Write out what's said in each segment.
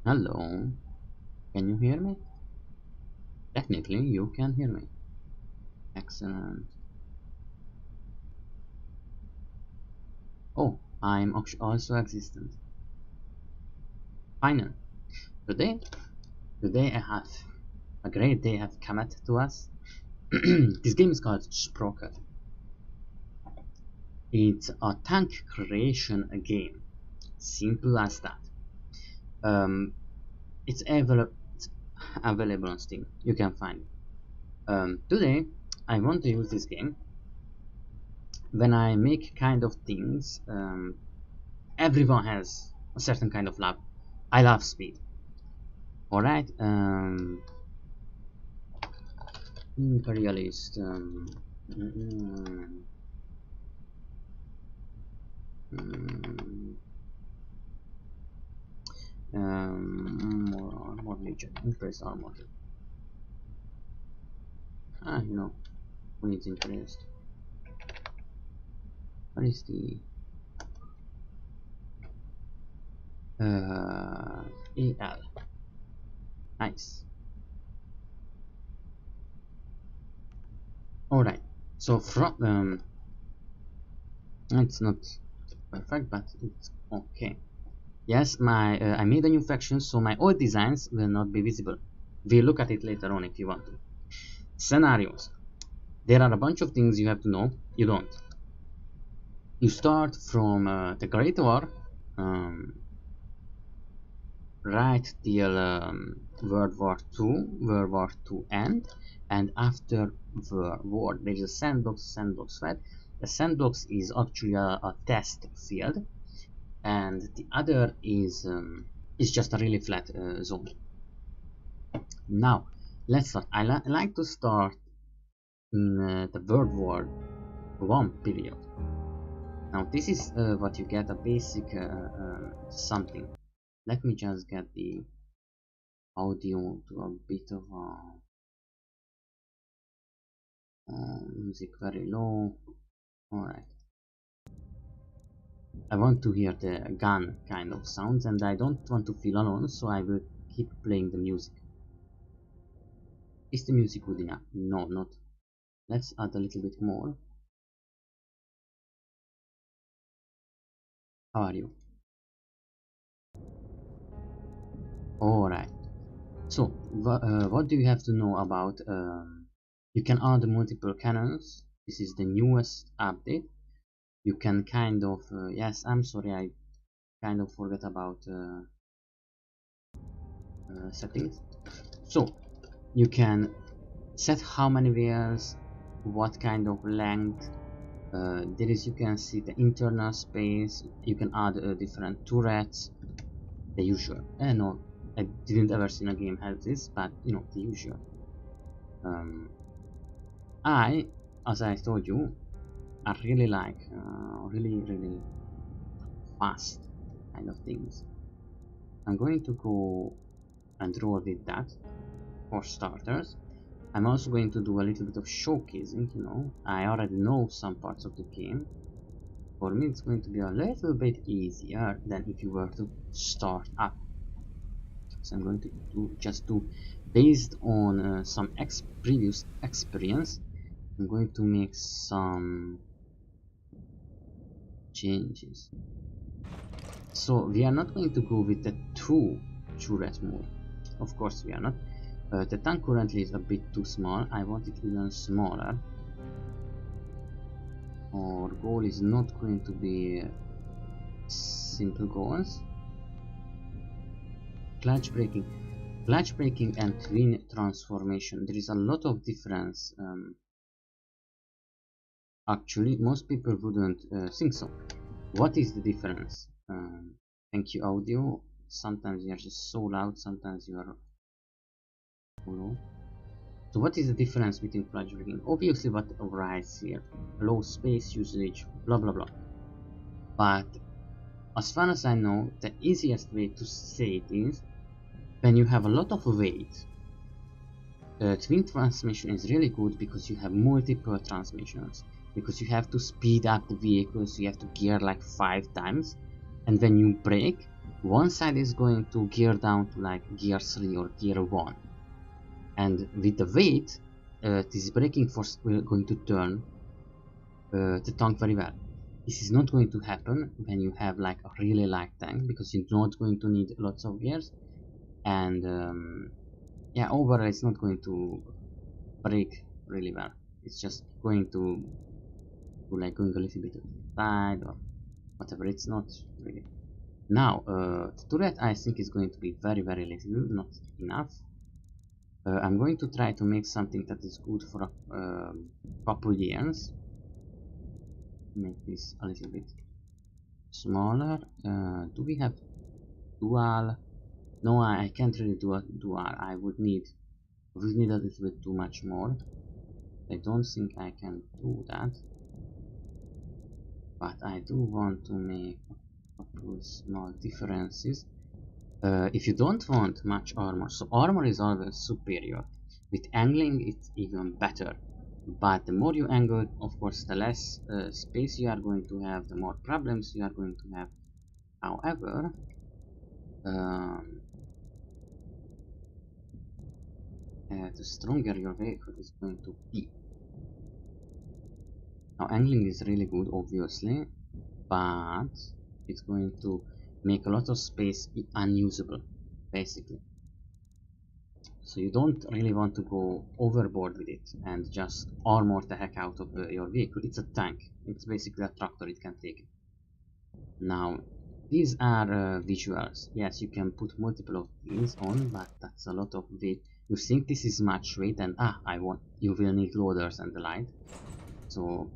Hello, can you hear me? Technically, you can hear me. Excellent. Oh, I'm also existent. Finally, today, today I have a great day have come at to us. This game is called Sprocket. It's a tank creation game. Simple as that. It's available on Steam. You can find it. Today, I want to use this game when I make kind of things. Everyone has a certain kind of love. I love speed. Alright, imperialist. More armor legion. Increase armor. Who needs interest? What is the EL? Nice. Alright, so from it's not perfect, but it's okay. Yes, my I made a new faction, so my old designs will not be visible. We'll look at it later on if you want to. Scenarios. There are a bunch of things you have to know. You don't. You start from the Great War, right till World War II end, and after the war there is a sandbox fight. The sandbox is actually a test field, and the other is just a really flat zone. Now let's start. I like to start in the World War I period. Now this is what you get, a basic something. Let me just get the audio to a bit of music very low. Alright. I want to hear the gun kind of sounds, and I don't want to feel alone, so I will keep playing the music. Is the music good enough? No, not. Let's add a little bit more. How are you? Alright. So, what do you have to know about? You can add multiple cannons. This is the newest update. You can kind of yes, I'm sorry, I kind of forgot about settings. So you can set how many wheels, what kind of length. There is, you can see the internal space. You can add different turrets, the usual. No, I didn't ever see a game have this, but you know, the usual. As I told you, I really like really fast kind of things. I'm going to go and draw with that for starters. I'm also going to do a little bit of showcasing, you know. I already know some parts of the game. For me it's going to be a little bit easier than if you were to start up. So I'm going to do based on some previous experience. I'm going to make some changes. So we are not going to go with the 2 turret mode. Of course we are not. The tank currently is a bit too small. I want it even smaller. Our goal is not going to be simple goals. Clutch braking and twin transformation. There is a lot of difference. Actually, most people wouldn't think so. What is the difference? Thank you, audio. Sometimes you are just so loud, sometimes you are low. So what is the difference between clutch braking? Obviously what writes here, low space usage, blah blah blah. But as far as I know, the easiest way to say it is when you have a lot of weight. Twin transmission is really good because you have multiple transmissions, because you have to speed up the vehicles, you have to gear like 5 times, and when you brake, one side is going to gear down to like gear 3 or gear 1, and with the weight this braking force will going to turn the tank very well. This is not going to happen when you have like a really light tank, because you're not going to need lots of gears, and yeah, overall it's not going to brake really well. It's just going to like going a little bit to the side or whatever. It's not really. Now the turret I think is going to be very little, not enough. I'm going to try to make something that is good for a couple years. Make this a little bit smaller. Do we have dual? No, I can't really do a dual. I would need a little bit too much more. I don't think I can do that, but I do want to make a couple small differences. If you don't want much armor, so armor is always superior. With angling it's even better, but the more you angle, of course, the less space you are going to have, the more problems you are going to have. However, the stronger your vehicle is going to be. Now angling is really good, obviously, but it's going to make a lot of space unusable, basically. So you don't really want to go overboard with it and just armor the heck out of your vehicle. It's a tank. It's basically a tractor. It can take it. Now, these are visuals. Yes, you can put multiple of these on, but that's a lot of weight. You think this is much weight, and you will need loaders and the like. So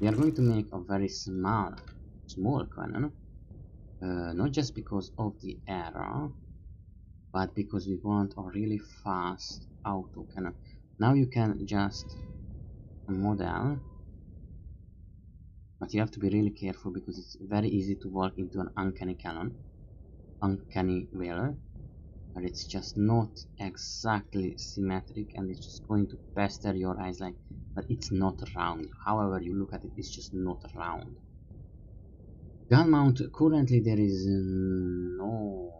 we are going to make a very small cannon, not just because of the error, but because we want a really fast auto cannon. Now you can just model, but you have to be really careful because it's very easy to walk into an uncanny wheeler, but it's just not exactly symmetric, and it's just going to pester your eyes like that. It's not round. However you look at it, it's just not round. Gun mount, currently there is no.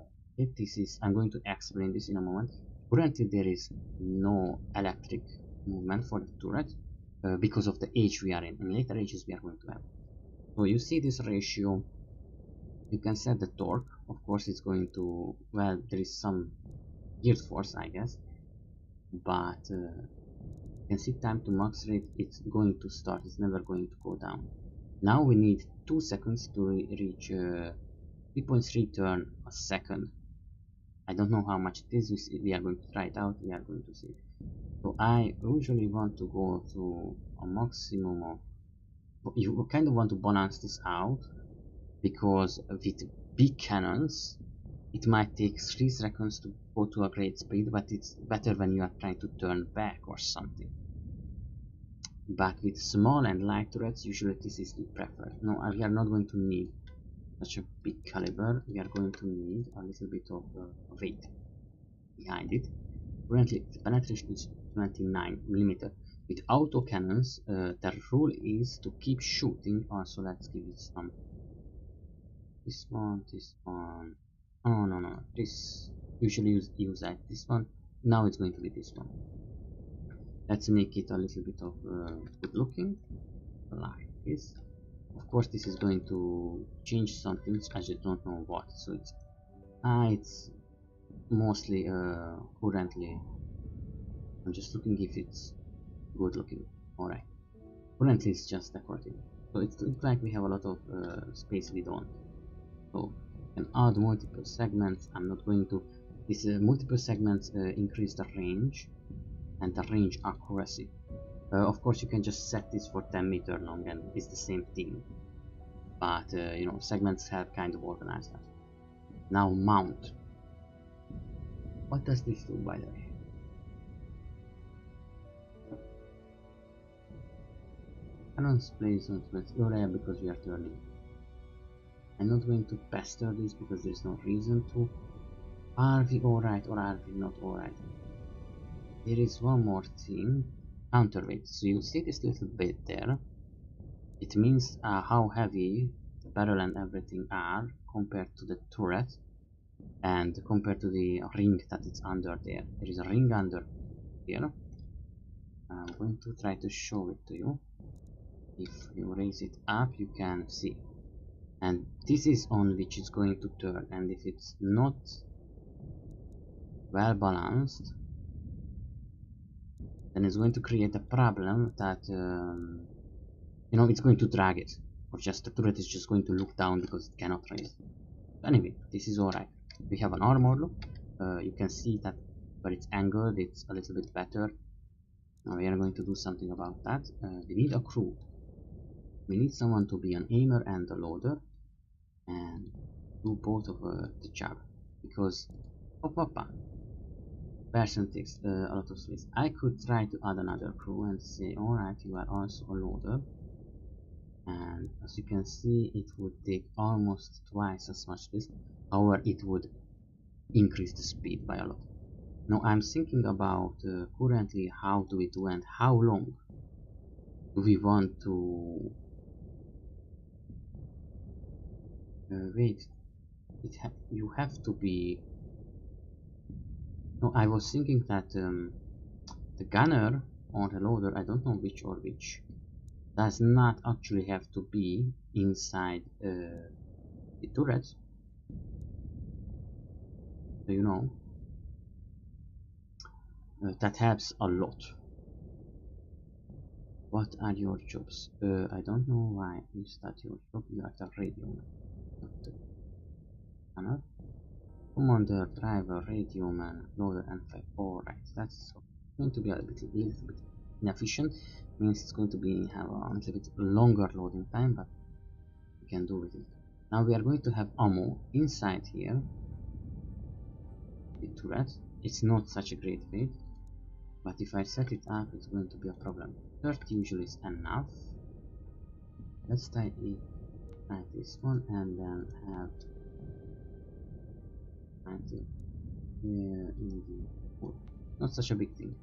I'm going to explain this in a moment. Currently there is no electric movement for the turret because of the age we are in. In later ages we are going to have. So you see this ratio. You can set the torque. Of course it's going to, well, there is some geared force, I guess, but you can see time to max rate. It's going to start. It's never going to go down. Now we need 2 seconds to reach 3.3 turn a second. I don't know how much it is. We are going to try it out. We are going to see. So I usually want to go to a maximum of. You kind of want to balance this out, because with big cannons it might take 3 seconds to go to a great speed, but it's better when you are trying to turn back or something. But with small and light turrets, usually this is the preferred. No, we are not going to need such a big caliber. We are going to need a little bit of weight behind it. Currently the penetration is 29mm. With auto cannons, the rule is to keep shooting. Also, let's give it some. This one. Oh no, this usually use that. This one. Now it's going to be this one. Let's make it a little bit of good looking, like this. Of course this is going to change some things, I just don't know what. So it's mostly currently I'm just looking if it's good looking. Alright, currently it's just decorative, so it looks like we have a lot of space we don't. So we can add multiple segments. I'm not going to. These multiple segments increase the range and the range accuracy. Of course you can just set this for 10 meter long and it's the same thing, but you know, segments have kind of organized that. Now mount. What does this do, by the way? Cannons place on area because we are turning. I'm not going to pester this because there's no reason to. Are we alright or are we not alright? There is one more thing. Counterweight. So you see this little bit there. It means how heavy the barrel and everything are compared to the turret and compared to the ring that it's under there. There is a ring under here. I'm going to try to show it to you. If you raise it up, you can see. And this is on which it's going to turn, and if it's not well balanced, then it's going to create a problem that you know, it's going to drag it, or just the turret is just going to look down because it cannot raise. Anyway, this is alright. We have an armor look. You can see that where it's angled, it's a little bit better. Now we are going to do something about that. We need a crew. We need someone to be an aimer and a loader, and do both of the job, because person takes a lot of space. I could try to add another crew and say, alright, you are also a loader, and as you can see, it would take almost twice as much space. However, it would increase the speed by a lot. Now I'm thinking about currently how do we do and how long do we want to wait. You have to be. No, I was thinking that the gunner or the loader, I don't know which or which, does not actually have to be inside the turret. So, you know, that helps a lot. What are your jobs? I don't know why is that your job. You are the radio man, not the gunner. Commander, driver, radio man, loader, and five. Alright, that's going to be a little bit inefficient. Means it's going to be have a little bit longer loading time, but we can do with it. Now we are going to have ammo inside here. The turret. It's not such a great weight, but if I set it up, it's going to be a problem. 30 usually is enough. Let's try this one and then have 90 in the wood. Not such a big thing.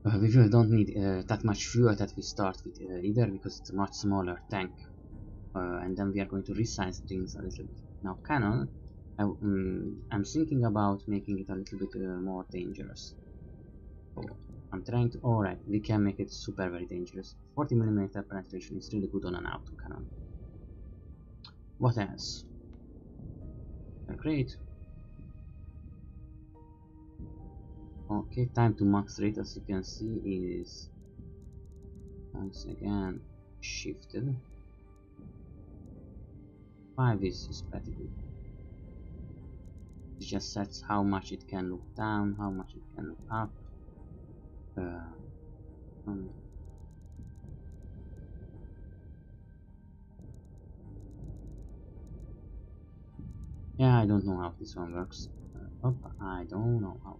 We don't need that much fuel that we start with either, because it's a much smaller tank, and then we are going to resize things a little bit. Now cannon, I'm thinking about making it a little bit more dangerous. So I'm trying to. Alright, we can make it super very dangerous. 40mm penetration is really good on an auto cannon. What else? Great. Okay, time to max rate, as you can see, is once again shifted. 5 is pretty good. It just sets how much it can look down, how much it can look up. Yeah, I don't know how this one works. I don't know how.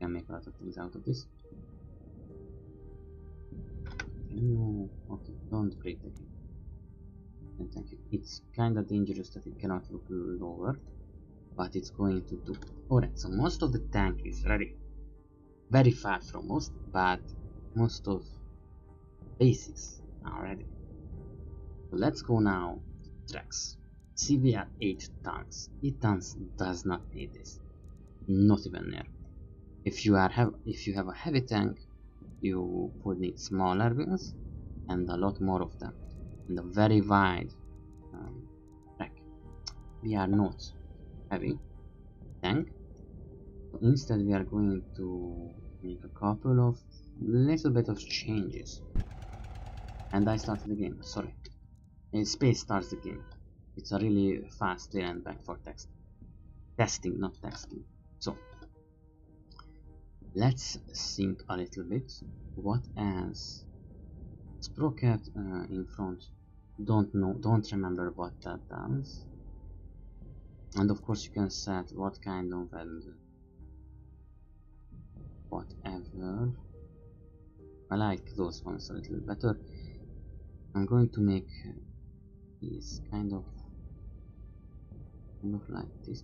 Can make a lot of things out of this. Can you? Okay, don't break the game. And thank you. It's kinda dangerous that it cannot look lower, but it's going to do. Alright, so most of the tank is ready. Very far from most, but most of basics are ready. So let's go now to tracks. See, we are 8 tons. 8 tons does not need this. Not even near. If you have a heavy tank, you would need smaller wheels and a lot more of them, and a very wide track. We are not heavy tank, so instead we are going to make a couple of little bit of changes. And I started the game. Sorry, space starts the game. It's a really fast there and back for testing, not texting. So let's think a little bit. What else? Sprocket in front. Don't remember what that does. And of course you can set what kind of and whatever. I like those ones a little better. I'm going to make these kind of like this.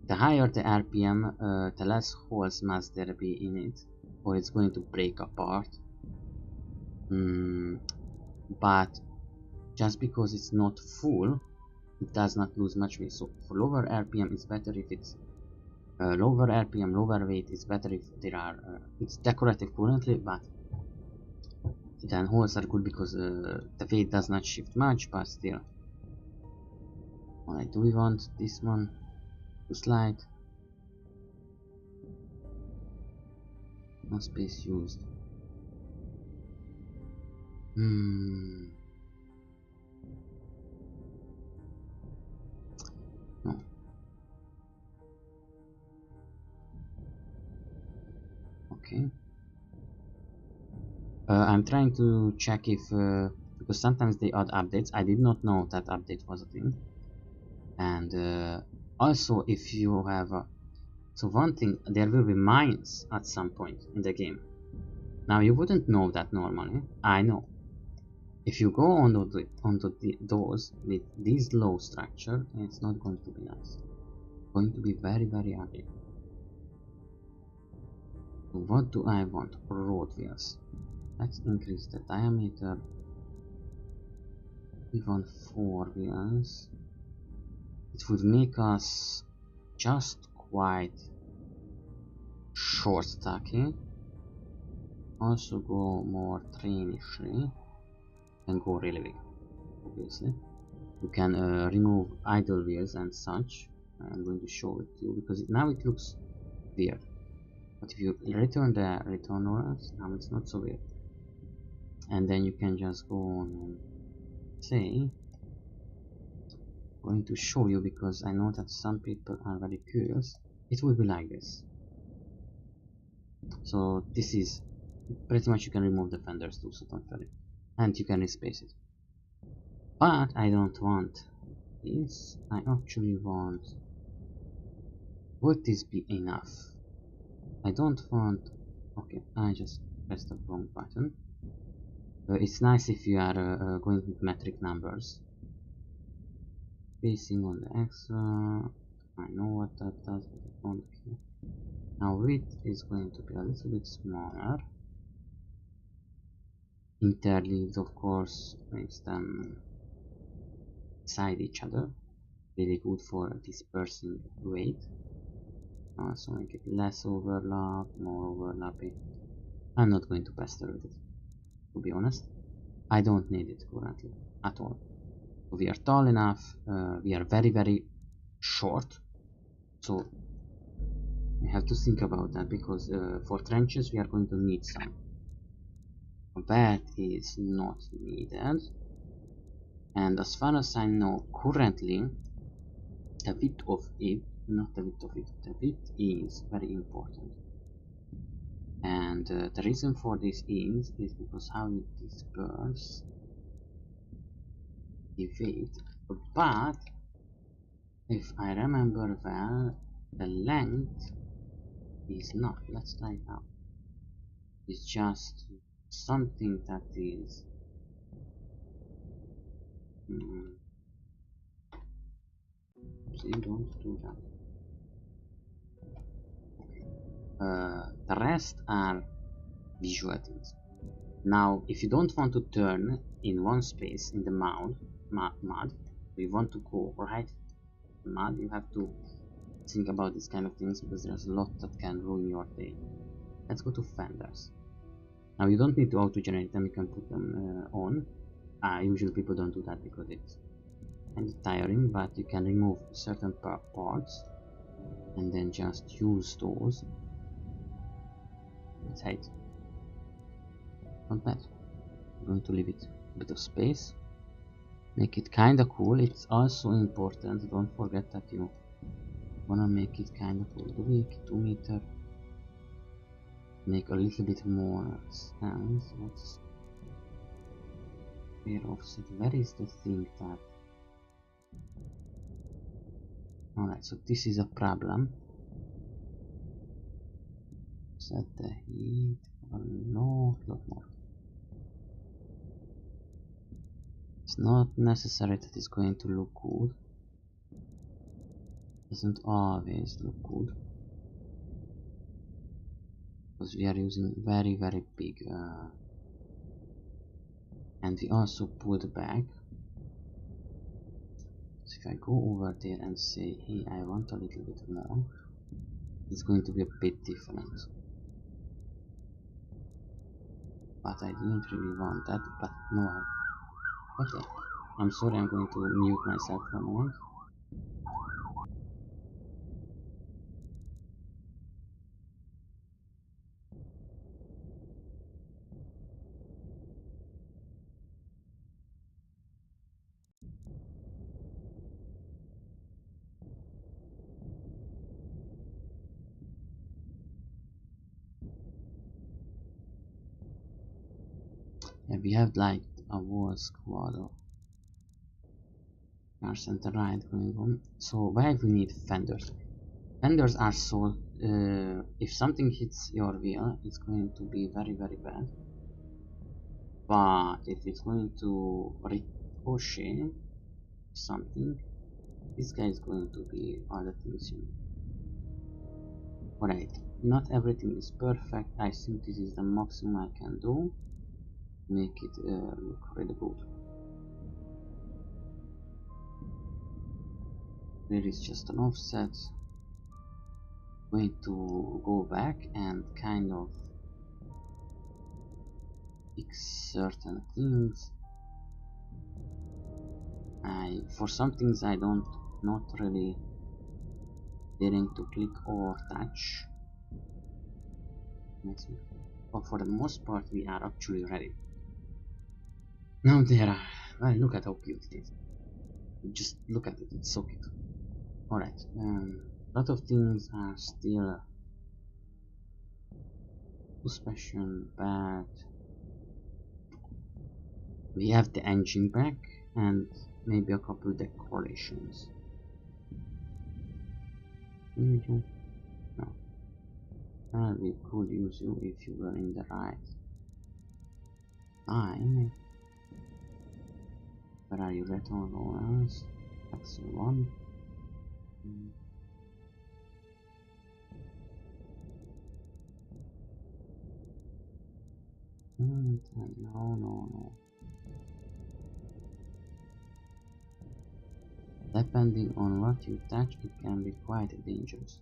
The higher the RPM, the less holes must there be in it, or it's going to break apart. but just because it's not full, it does not lose much weight. So for lower RPM, it's better if it's lower RPM, lower weight. It's better if there are. It's decorative currently, but then holes are good because the weight does not shift much, but still. Alright, do we want this one to slide? No space used. No. Okay. I'm trying to check if because sometimes they add updates. I did not know that update was a thing. And also, if you have so one thing, there will be mines at some point in the game. Now you wouldn't know that normally. I know. If you go onto those with this low structure, it's not going to be nice. It's going to be very, very ugly. So what do I want? Road wheels. Let's increase the diameter. We want 4 wheels. It would make us just quite short stacking. Also go more trainishly and go really big. Obviously, you can remove idle wheels and such. I'm going to show it to you because now it looks weird. But if you return the return wheels, now it's not so weird. And then you can just go on and say, I'm going to show you because I know that some people are very curious. It will be like this. So this is pretty much, you can remove the fenders too, so don't worry. And you can respace it. But I don't want this. I actually want, would this be enough? I don't want, okay, I just pressed the wrong button. It's nice if you are going with metric numbers. Spacing on the extra, I know what that does, but I don't care. Now width is going to be a little bit smaller. Interleaves, of course, makes them beside each other. Really good for dispersing weight. So make it less overlap, more overlapping. I'm not going to pester with it, to be honest. I don't need it currently at all. We are tall enough, we are very, very short, so we have to think about that because for trenches we are going to need some. That is not needed, and as far as I know, currently the width of it, not the width of it, the width is very important. And the reason for this is because how it disperses the weight. But if I remember well, the length is not. Let's try it out. It's just something that is see, don't do that. The rest are visual things. Now, if you don't want to turn in one space in the mud, you want to go right mud, you have to think about these kind of things because there's a lot that can ruin your day. Let's go to fenders. Now you don't need to auto-generate them, you can put them on. Usually people don't do that because it's kind of tiring, but you can remove certain parts and then just use those. Let's hide. Not bad. I'm going to leave it a bit of space. Make it kinda cool. It's also important, don't forget that you wanna make it kinda cool. Do we 2 meter? Make a little bit more sense. Let's pair offset. Where is the thing that? Alright, so this is a problem. Set the heat or no, a lot more. It's not necessary that it's going to look good. Doesn't always look good. Because we are using very, very big and we also pulled back. So if I go over there and say, hey, I want a little bit more, it's going to be a bit different. But I didn't really want that, but no. Okay, I'm sorry, I'm going to mute myself for a moment. Yeah, we have like a war squad of our center right going on. So why we need fenders? Fenders are so if something hits your wheel, it's going to be very bad. But if it's going to ricochet something, this guy is going to be other things. Alright, not everything is perfect. I think this is the maximum I can do. Make it look really good. There is just an offset. Going to go back and kind of fix certain things. For some things I don't not really daring to click or touch. But for the most part we are actually ready. Now there are, well, look at how cute it is. Just look at it, it's so cute. Alright, a lot of things are still suspension, but we have the engine back and maybe a couple decorations. No. We could use you if you were in the right line. Where are you? Red on ours? Axel 1. No. Depending on what you touch, it can be quite dangerous.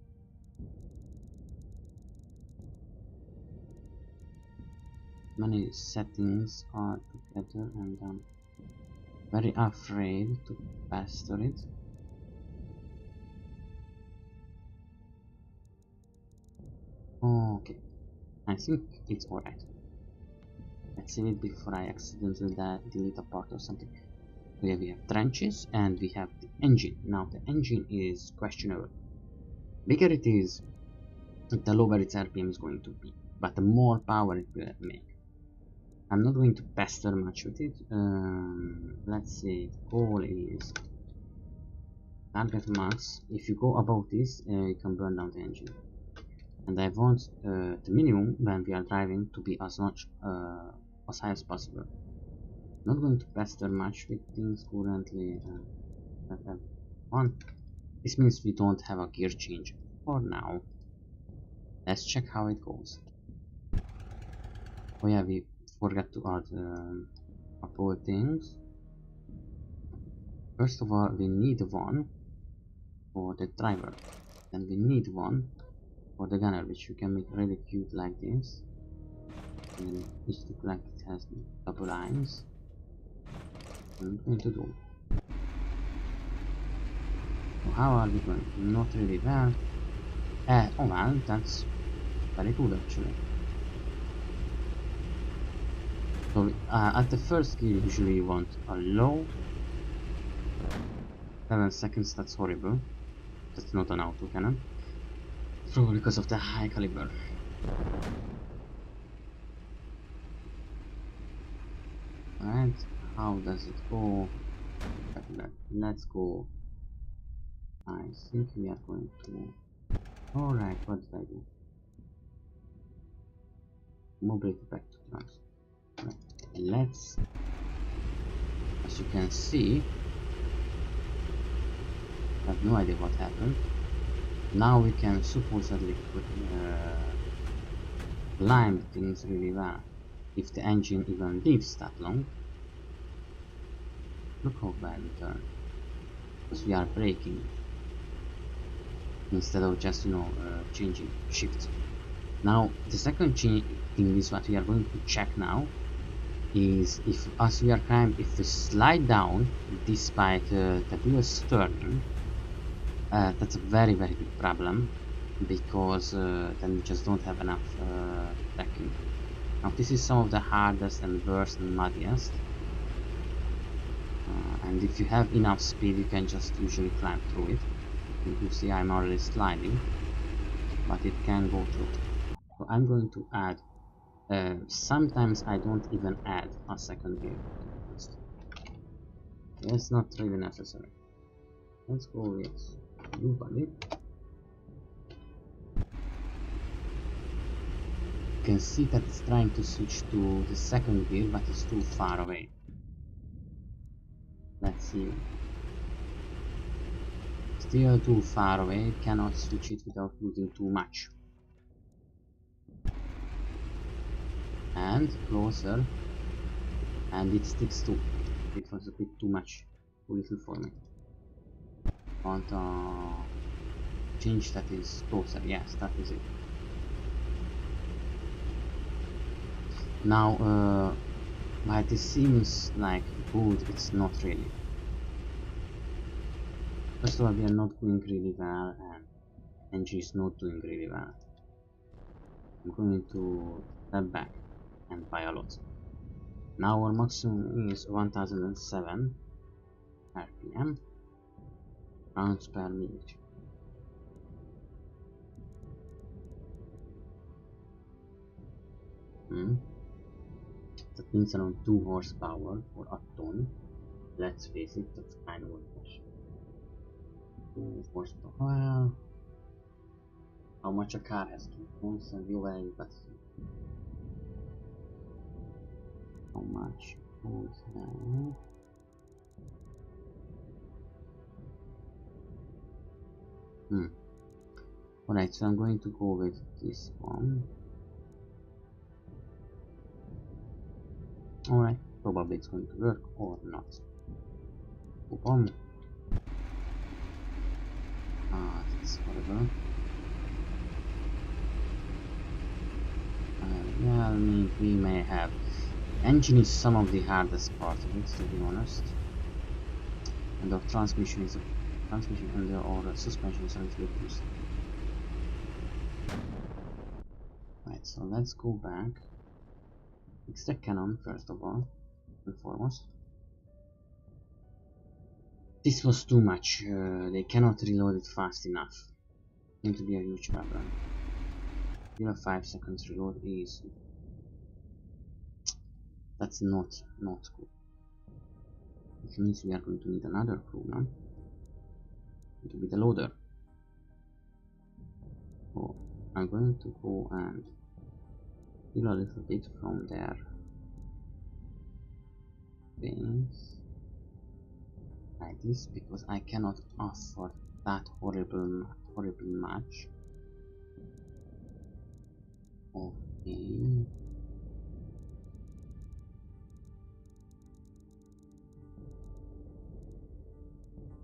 Many settings are together and I'm very afraid to master it. Okay, I think it's alright. Let's save it before I accidentally delete a part or something. Here we have trenches and we have the engine. Now the engine is questionable. Bigger it is, the lower its RPM is going to be, but the more power it will make. I'm not going to pester much with it. Let's say the goal is target max. If you go above this, you can burn down the engine. And I want the minimum when we are driving to be as much as high as possible. Not going to pester much with things currently. One. This means we don't have a gear change for now. Let's check how it goes. Oh yeah, we forgot to add a couple things. First of all, we need one for the driver. Then we need one for the gunner, which you can make really cute like this. And then it looks like it has double lines. I'm going to do. So how are we going? Not really well. Oh well, that's very good actually. So at the first gear usually you want a low. 7 seconds, that's horrible. That's not an auto cannon. Probably because of the high caliber. Alright, how does it go? Let's go. I think we are going to... Alright, what did I do? Mobility back to trunks. Right. Let's... As you can see, I have no idea what happened. Now we can supposedly climb things really well. If the engine even lives that long. Look how bad we turn. Because we are braking instead of just, you know, changing shifts. Now, the second thing is what we are going to check now is if, as we are climbing, if we slide down despite the wheels turning, that's a very big problem, because then we just don't have enough backing. Now this is some of the hardest and worst and muddiest, and if you have enough speed you can just usually climb through it. You see I'm already sliding, but it can go through. So I'm going to add, sometimes I don't even add a second gear. It's not really necessary. Let's go with you, buddy. You can see that it's trying to switch to the second gear, but it's too far away. Let's see. Still too far away, cannot switch it without losing too much. And closer, and it sticks too. It was a bit too much, too little for me. Want change that is closer. Yes, that is it. Now, while this seems like good, it's not really. First of all, we are not doing really well, and engine is not doing really well. I'm going to step back and buy a lot. Now our maximum is 1007 RPM, rounds per minute. That means around 2 horsepower or a ton. Let's face it, that's kind of much. 2 horsepower. Well, how much a car has to constantly value, but how much goes now? Alright, so I'm going to go with this one. Alright, probably it's going to work or not. Boom. Ah, that's horrible. Yeah, I mean, we may have. Engine is some of the hardest part of it, to be honest. And the transmission is or suspension is a little bit loose. Right, so let's go back. Fix the cannon first of all and foremost. This was too much. They cannot reload it fast enough. Going to be a huge problem. Give a 5 seconds reload is. That's not good. Which means we are going to need another crew now. To be the loader. So I'm going to go and steal a little bit from their things like this, because I cannot afford that horrible match. Okay.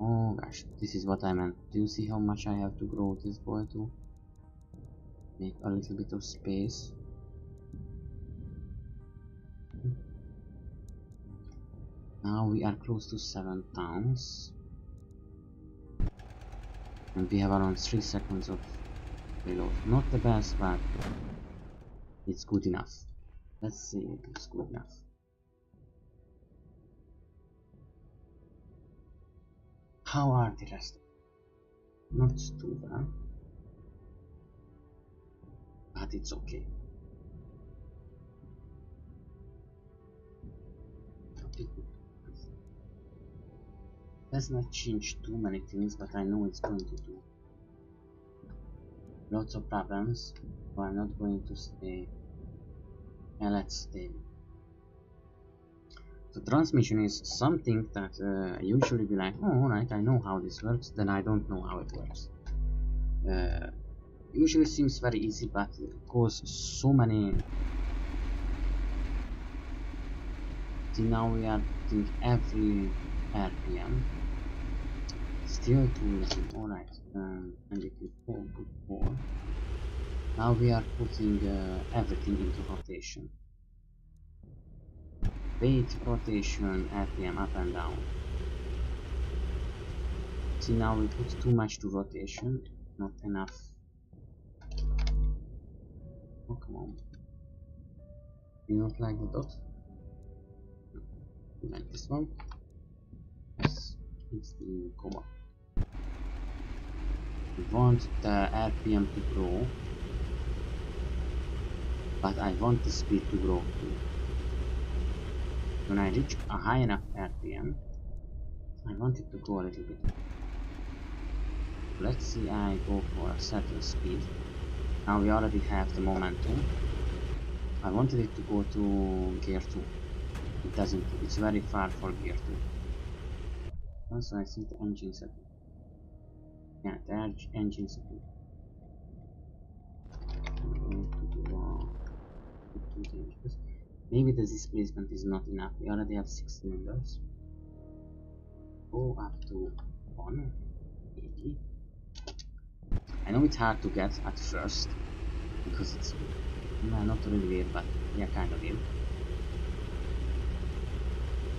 Oh gosh, this is what I meant. Do you see how much I have to grow this boy to make a little bit of space? Now we are close to 7 towns. And we have around 3 seconds of reload. Not the best, but it's good enough. Let's see if it's good enough. How are the rest? Not too bad, but it's okay. Let's not change too many things, but I know it's going to do lots of problems, so I'm not going to stay. And let's stay. The transmission is something that I usually be like, oh, alright, I know how this works, then I don't know how it works. Usually seems very easy, but it causes so many. See, now we are doing every RPM. Still too little. Alright, and it is 4, put 4. Now we are putting everything into rotation. Weight, rotation, RPM up and down. See, now we put too much to rotation, not enough. Oh, come on. You don't like the dot? You like this one? Yes, it's the comma. We want the RPM to grow, but I want the speed to grow too. When I reach a high enough RPM, I want it to go a little bit. Let's see, I go for a certain speed. Now we already have the momentum. I wanted it to go to gear 2. It doesn't, it's very far for gear 2. Also, I think the engine setting. Yeah, the engine setting. Maybe the displacement is not enough. We already have 6 cylinders. Go up to 180. I know it's hard to get at first because it's not really weird, but yeah, kind of weird.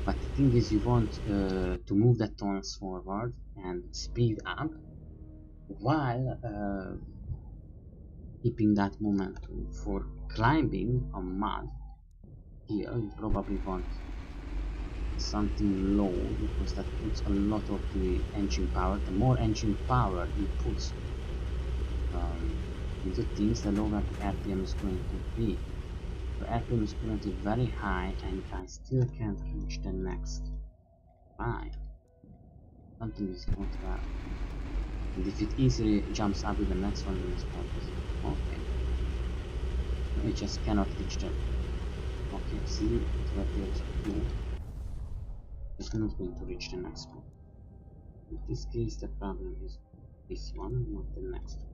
But the thing is, you want to move the tons forward and speed up while keeping that momentum. For climbing on mud here, you probably want something low because that puts a lot of the engine power. The more engine power you put into things, the lower the RPM is going to be. The RPM is currently very high and I still can't reach the next. Why? Something is not well. And if it easily jumps up with the next one, then it's okay. We just cannot reach that. Okay, see, it's what there's two. It's not going to reach the next one. In this case, the problem is this one, not the next one.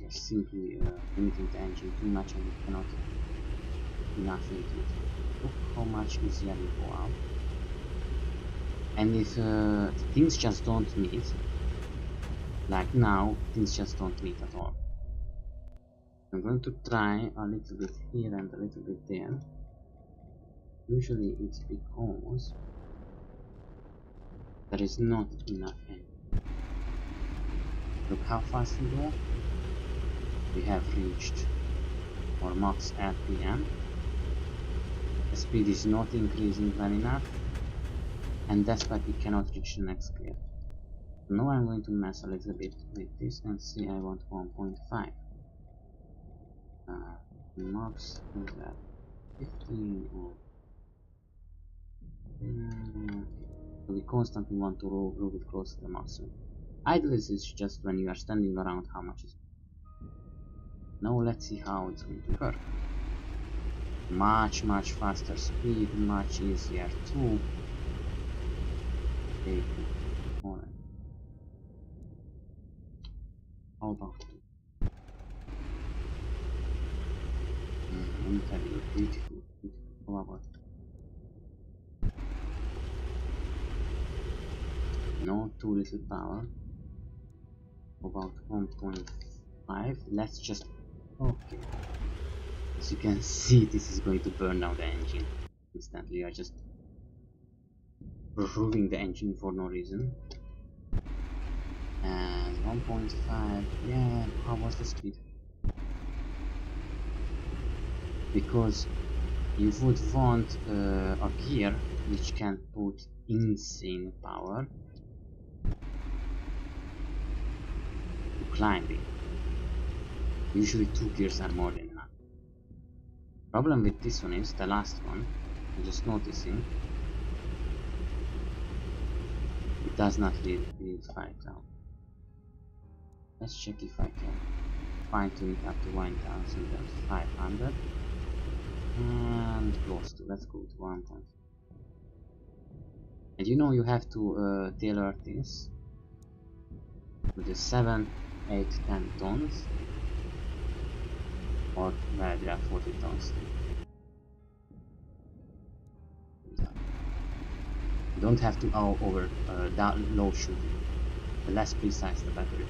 Just simply limiting the engine too much and it cannot do nothing to it. Look how much easier we go out. And if things just don't meet, like now, things just don't meet at all. I'm going to try a little bit here and a little bit there. Usually it's because there is not enough engine. Look how fast we go. We have reached our max RPM. The speed is not increasing well enough, and that's why we cannot reach the next gear. Now I'm going to mess a little bit with this and see. I want 1.5. Max is at 15 or so we constantly want to roll it close to the maximum. Idle is just when you are standing around how much is. Now let's see how it's going to work. Much faster speed, much easier to take it. Alright. How about it? I'm telling you, beautiful. How about it? No, too little power. About 1.5. Let's just. Okay. As you can see, this is going to burn down the engine instantly. You are just removing the engine for no reason. And 1.5. Yeah, how was the speed? Because you would want a gear which can put insane power to climbing. Usually 2 gears are more than enough. Problem with this one is the last one. I'm just noticing it does not lead 5 down. Let's check if I can fine tune it up to 1500 and close to. Let's go to 1 point. And you know you have to tailor this to the 7, 8, 10 tons. Or where there are 40 tons. You don't have to go over that low shooting. The less precise, the better it is.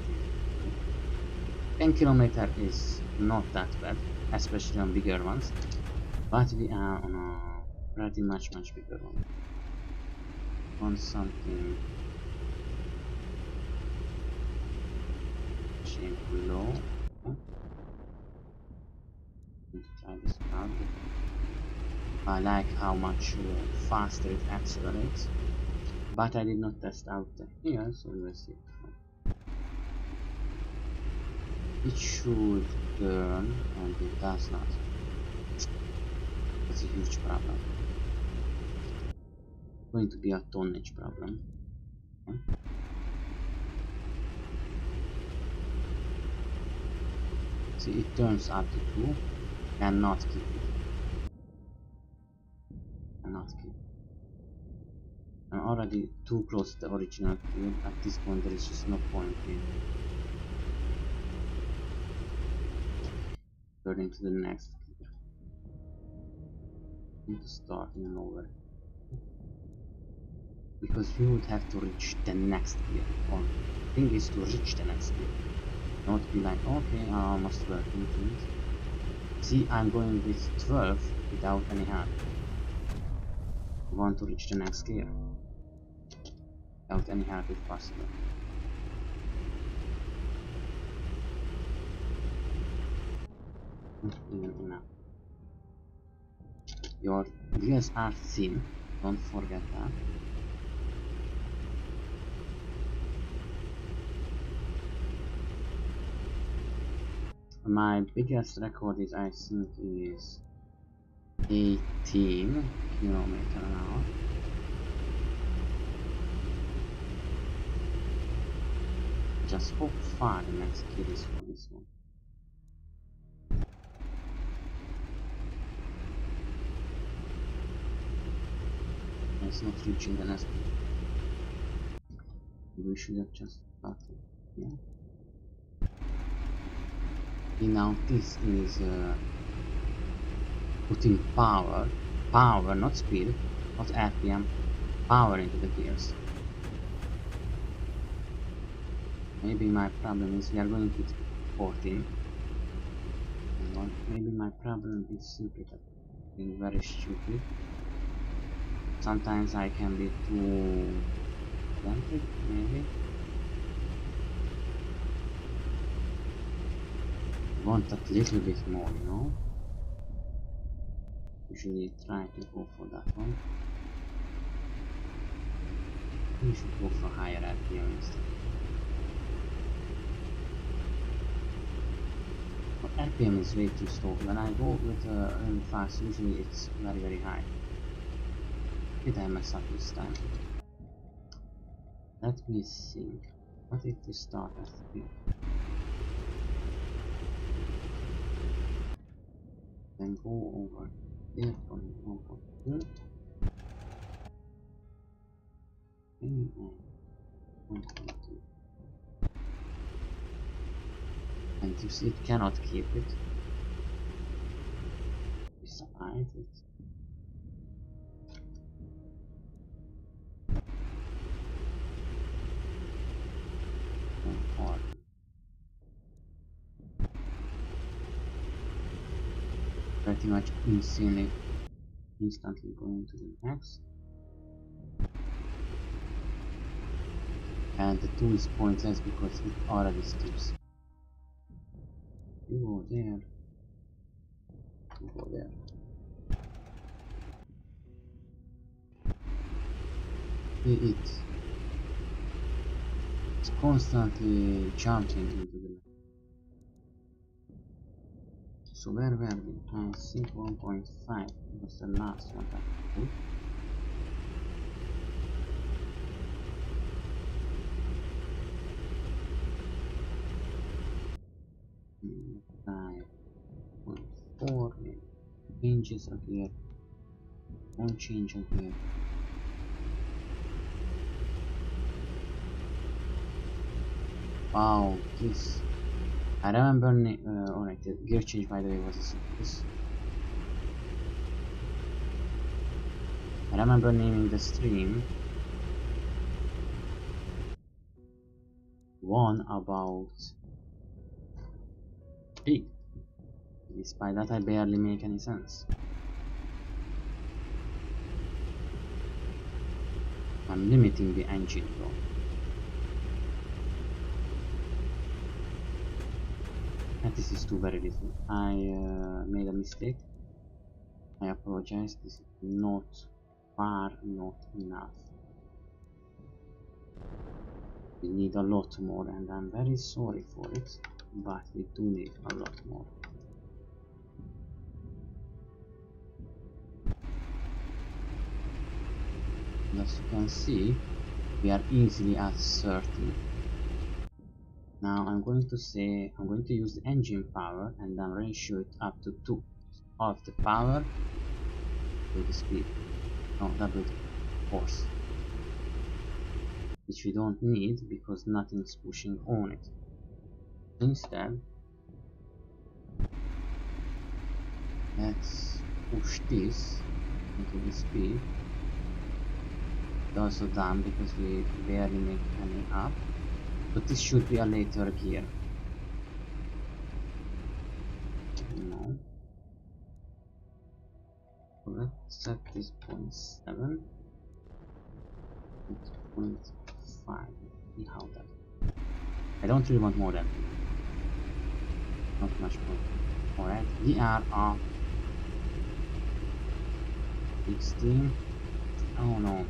10 kilometer is not that bad, especially on bigger ones, but we are on a pretty much bigger one. On something shameful low. Okay. Need to try this out. I like how much faster it accelerates, but I did not test out here, so let's see. It should turn, and it does not. That's a huge problem. It's going to be a tonnage problem. Okay. See, it turns up to 2, cannot keep it. Cannot keep it. I'm already too close to the original field. At this point, there is just no point in turning to the next gear. I need to start in an over. Because we would have to reach the next gear. Or the thing is to reach the next gear. Not be like, okay, I'm almost working to it. See, I'm going with 12 without any help. I want to reach the next gear. Without any help if possible. Not even enough. Your wheels are thin, don't forget that. My biggest record is, I think, is 18 kilometers an hour. Just how far the next gear is for this one. It's not reaching the next gear. We should have just started here. Now this is putting power, not speed, not RPM, power into the gears. Maybe my problem is we are going to 14. Maybe my problem is simply that being very stupid. Sometimes I can be too pedantic, maybe. Want a little bit more, you know. Usually try to go for that one. You should go for higher RPM instead. But RPM is way too slow. When I go with really fast, usually it's very high. Did I mess up this time? Let me think. What if we start at 3? Then go over there for 1.2. And 1.2. And you see it cannot keep it. Besides it. Hard. Pretty much insanely instantly going to the next, and the 2 is pointless because it already skips. You go there, you go there. It's constantly jumping into the. So where were we? I think 1.5 was the last one that I put. Mm, 5.4 changes here. One change here. Wow, this. I remember, alright, the gear change by the way was this. I remember naming the stream one about speed. Despite that, I barely make any sense. I'm limiting the engine though. And this is too very little. I made a mistake. I apologize. This is not not enough. We need a lot more, and I'm very sorry for it, but we do need a lot more. As you can see, we are easily at 30. Now I'm going to use the engine power and then ratio it up to 2. Half the power to the speed. No, double the force. Which we don't need because nothing's pushing on it. Instead, let's push this into the speed. It's also done because we barely make any up. But this should be a later gear. No. So let's set this 0.7. It's 0.5. See how that. I don't really want more than. Not much more. Alright, we are off 16. Oh no.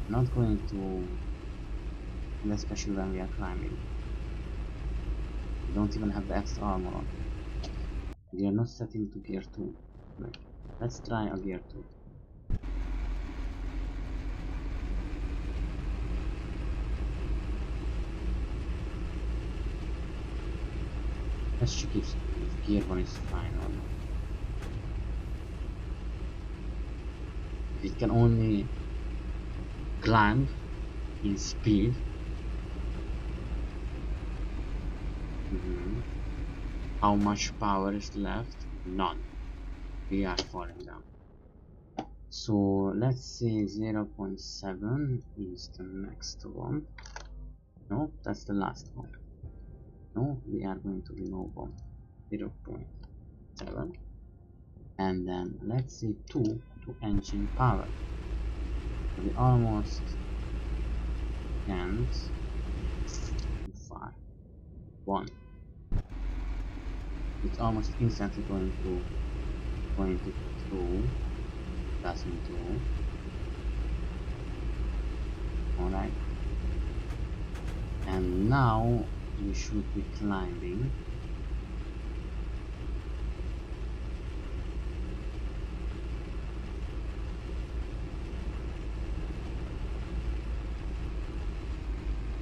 Not going to. And especially when we are climbing. We don't even have the extra armor on. We are not setting to gear 2. Right. Let's try a gear 2. Let's check if gear 1 is fine or not. If it can only climb in speed. How much power is left? None. We are falling down. So let's say 0.7 is the next one. No, that's the last one. No, we are going to remove 0.7. And then let's say 2 to engine power. So we almost can't. Too far. 1. It's almost instantly going to 2. Doesn't do. Alright. And now we should be climbing.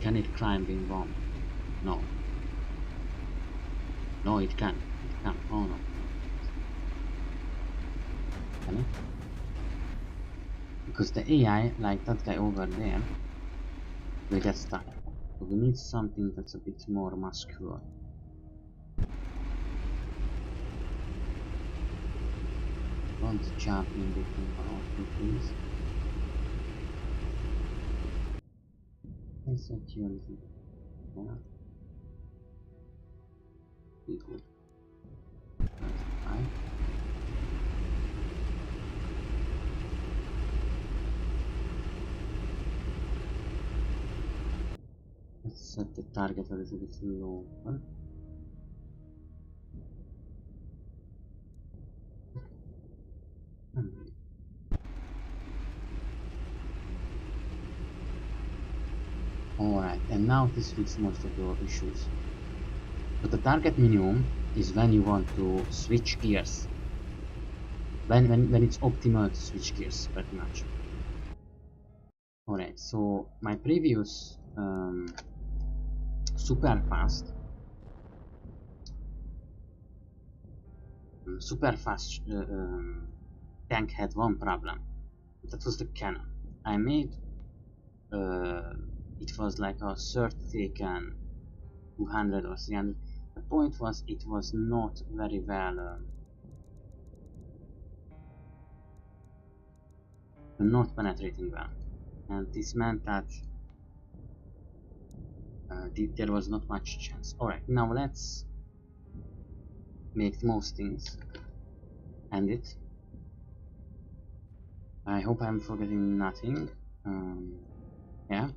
Can it climb in 1? No. No, it can. It can. Oh no. Can it? Because the AI, like that guy over there, will get stuck. So we need something that's a bit more muscular. Don't jump in between our please. Let's set you a little bit more. Be good. That's fine. Let's set the target a little bit lower. Alright, and now this fixes most of your issues. But the target minimum is when you want to switch gears. When it's optimal to switch gears, pretty much. Alright, so my previous super fast tank had one problem. That was the cannon. I made it was like a third taken 200 or 300. The point was it was not very well not penetrating well, and this meant that there was not much chance. Alright, now let's make the most things. End it. I hope I'm forgetting nothing. Yeah.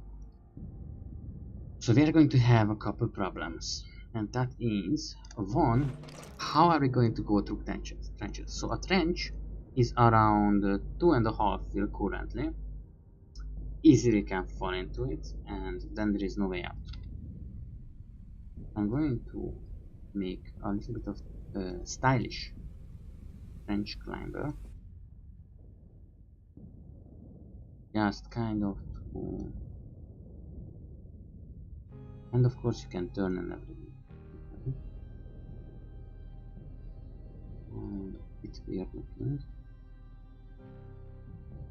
So we are going to have a couple problems. And that is, one, how are we going to go through trenches? So a trench is around 2.5 mil currently. Easily can fall into it, and then there is no way out. I'm going to make a little bit of stylish trench climber. Just kind of to... And of course you can turn and everything. It's weird looking.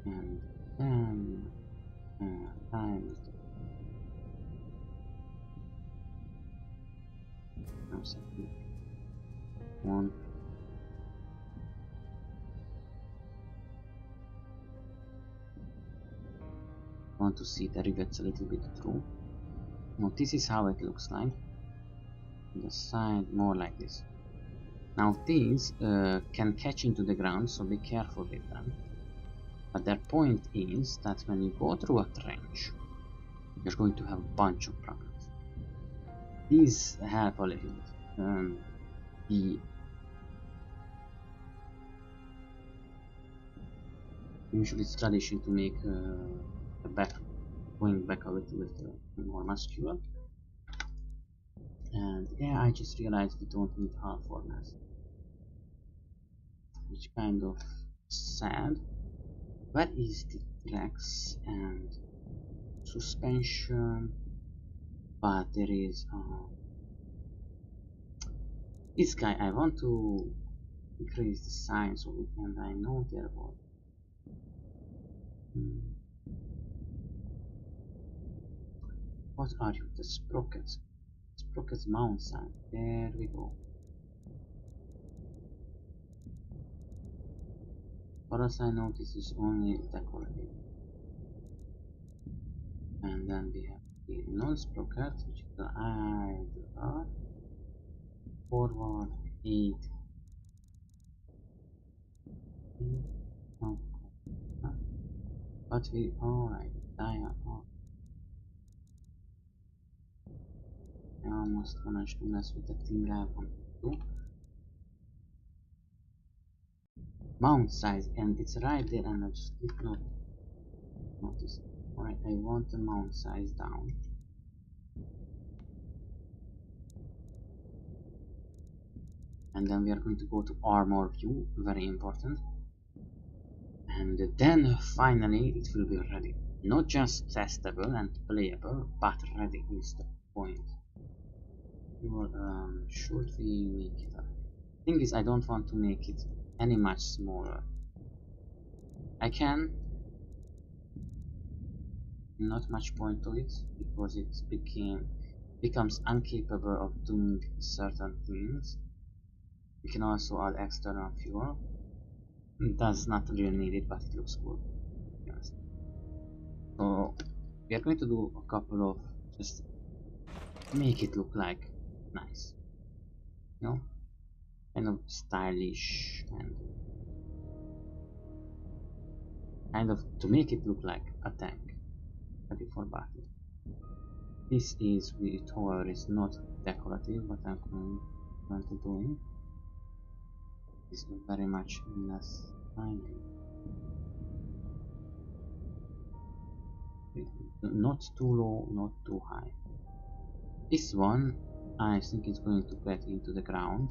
And then times no second. One. Want to see the rivets a little bit through. Now this is how it looks like. The side more like this. Now these can catch into the ground, so be careful with them. But their point is that when you go through a trench, you're going to have a bunch of problems. These help a little bit. Usually it's tradition to make going back a little bit more muscular. And yeah, I just realized we don't need half formats, which kind of sad. Where is the tracks and suspension? But there is this guy. I want to increase the size of it, and I know there was what are you? The sprockets. Sprockets mount sign. There we go. For us, I know this is only decorative. And then we have the non-sprocket, which is the idler, forward 8. Oh, but we alright, I almost managed to mess with the thing I want to do. Mount size, and it's right there, and I just did not notice. Alright, I want the mount size down. And then we are going to go to armor view, very important. And then finally it will be ready. Not just testable and playable, but ready is the point. Should we make it? Thing is, I don't want to make it any much smaller. I can. Not much point to it, because it becomes incapable of doing certain things. We can also add external fuel. It does not really need it, but it looks cool. Yes. So we are going to do a couple of just make it look like nice, you know, kind of stylish, and kind of to make it look like a tank ready for battle. This is with tower is not decorative, but I'm going to doing is very much less tiny. Not too low, not too high. This one, I think it's going to get into the ground.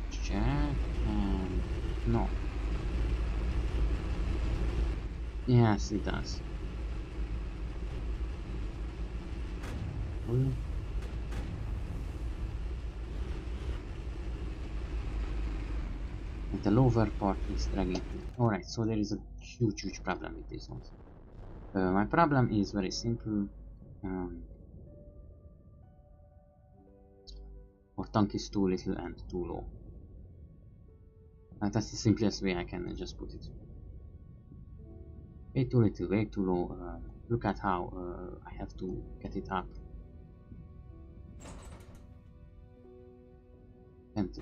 Check, and no. Yes, it does. And the lower part is dragging. Alright, so there is a huge problem with this one. My problem is very simple. Our tank is too little and too low. That's the simplest way I can just put it. Way too little, way too low. Look at how I have to get it up. Can't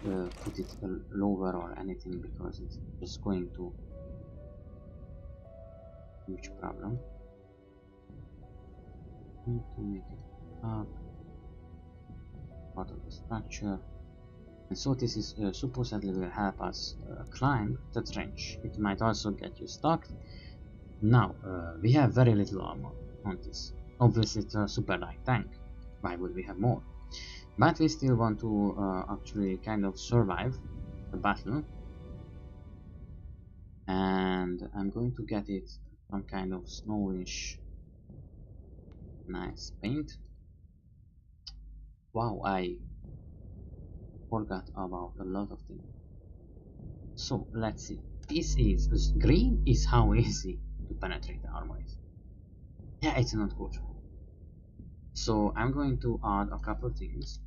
put it lower or anything because it's just going to huge problem. Need to make it up, part of the structure. And so this is supposedly will help us climb the trench. It might also get you stuck. Now, we have very little armor on this. Obviously it's a super light tank. Why would we have more? But we still want to actually kind of survive the battle. And I'm going to get it some kind of snowish nice paint. Wow, I forgot about a lot of things. So let's see. This is green is how easy to penetrate the armor is. Yeah, it's not good. So I'm going to add a couple things.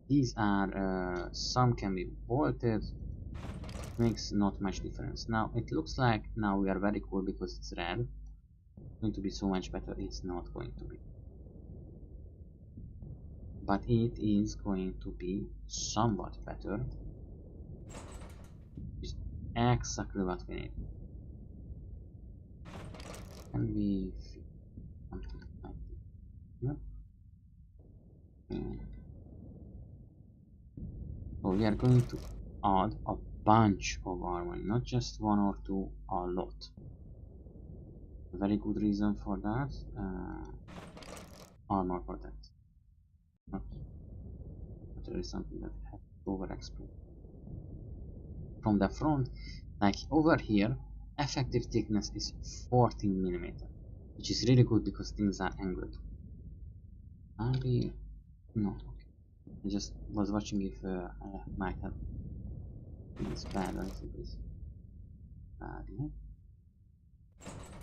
These are some can be bolted. Makes not much difference. Now it looks like now we are very cool because it's red. It's going to be so much better. It's not going to be. But it is going to be somewhat better. It's exactly what we need. Can we fit something like this? Yep. Okay. So we are going to add a bunch of armor, not just one or two, a lot. A very good reason for that. Armor protect. Not really something that we have to overexplore. From the front, like over here, effective thickness is 14mm, which is really good because things are angled. Maybe no. Okay. I just was watching if I might have this bad a little bit. Yeah.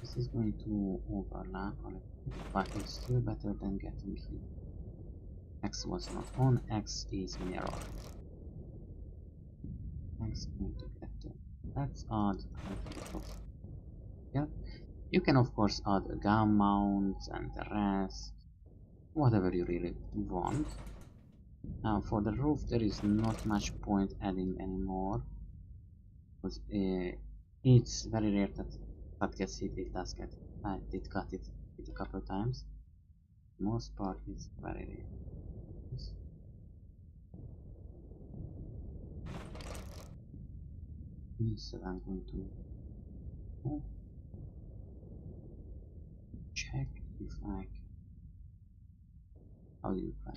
This is going to overlap a little bit, but it's still better than getting here. X was not on, X is mirror. X going to get there. Let's add a little bit of here. You can of course add gun mounts and the rest, whatever you really want. Now for the roof there is not much point adding anymore, because it's very rare that gets hit. It does get, I did cut it a couple of times. Most part is very rare. So I'm going to check if I can. How do you try?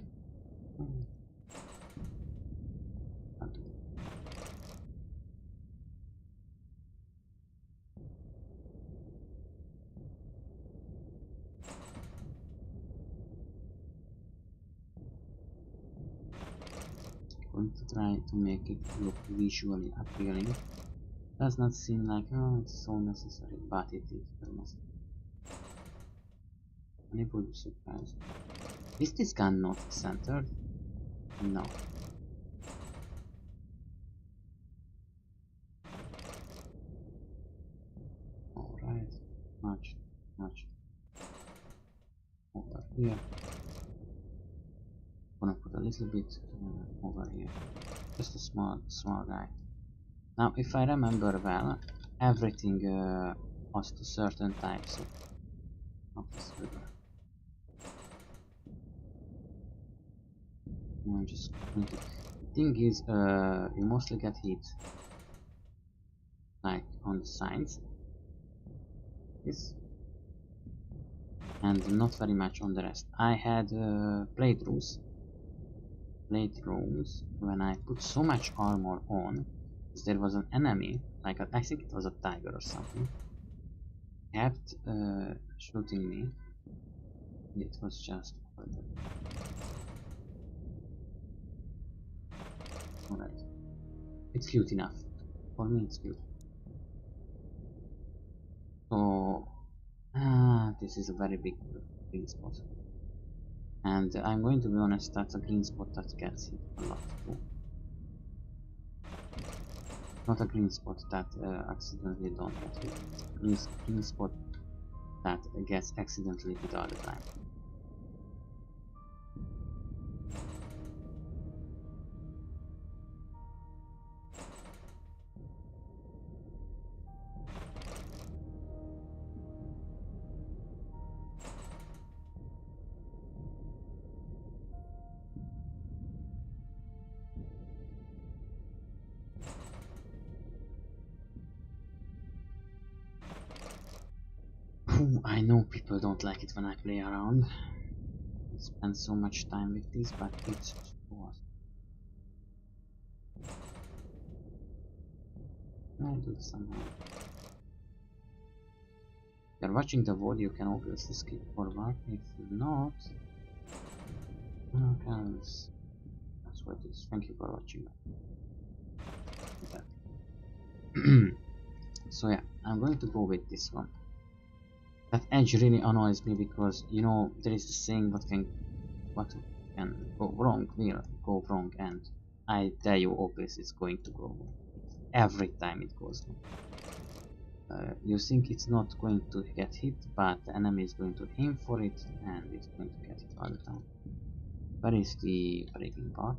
Going to try to make it look visually appealing. Does not seem like, oh, it's so necessary, but it is very necessary. Unable to surprise. Is this gun not centered? No. Alright, much over here. Gonna put a little bit over here. Just a small guy. Now, if I remember well, everything was to certain types of this river. I'm just going to. The thing is, you mostly get hit like on the sides, this, and not very much on the rest. I had playthroughs when I put so much armor on. There was an enemy, like I think it was a tiger or something, kept shooting me. It was just alright. It's cute enough. For me it's cute. So this is a very big green spot. And I'm going to be honest, that's a green spot that gets hit a lot too. Not a green spot that accidentally don't get hit. Green spot that gets accidentally hit all the time. I know people don't like it when I play around. I spend so much time with this, but it's worth. I do it somehow. If you're watching the VOD, you can obviously skip forward. If not, okay, that's what it is. Thank you for watching. So yeah, I'm going to go with this one. That edge really annoys me because, you know, there is a saying what can go wrong will go wrong, and I tell you obviously it's going to go wrong. Every time it goes wrong. You think it's not going to get hit, but the enemy is going to aim for it and it's going to get hit all the time. Where is the breaking part?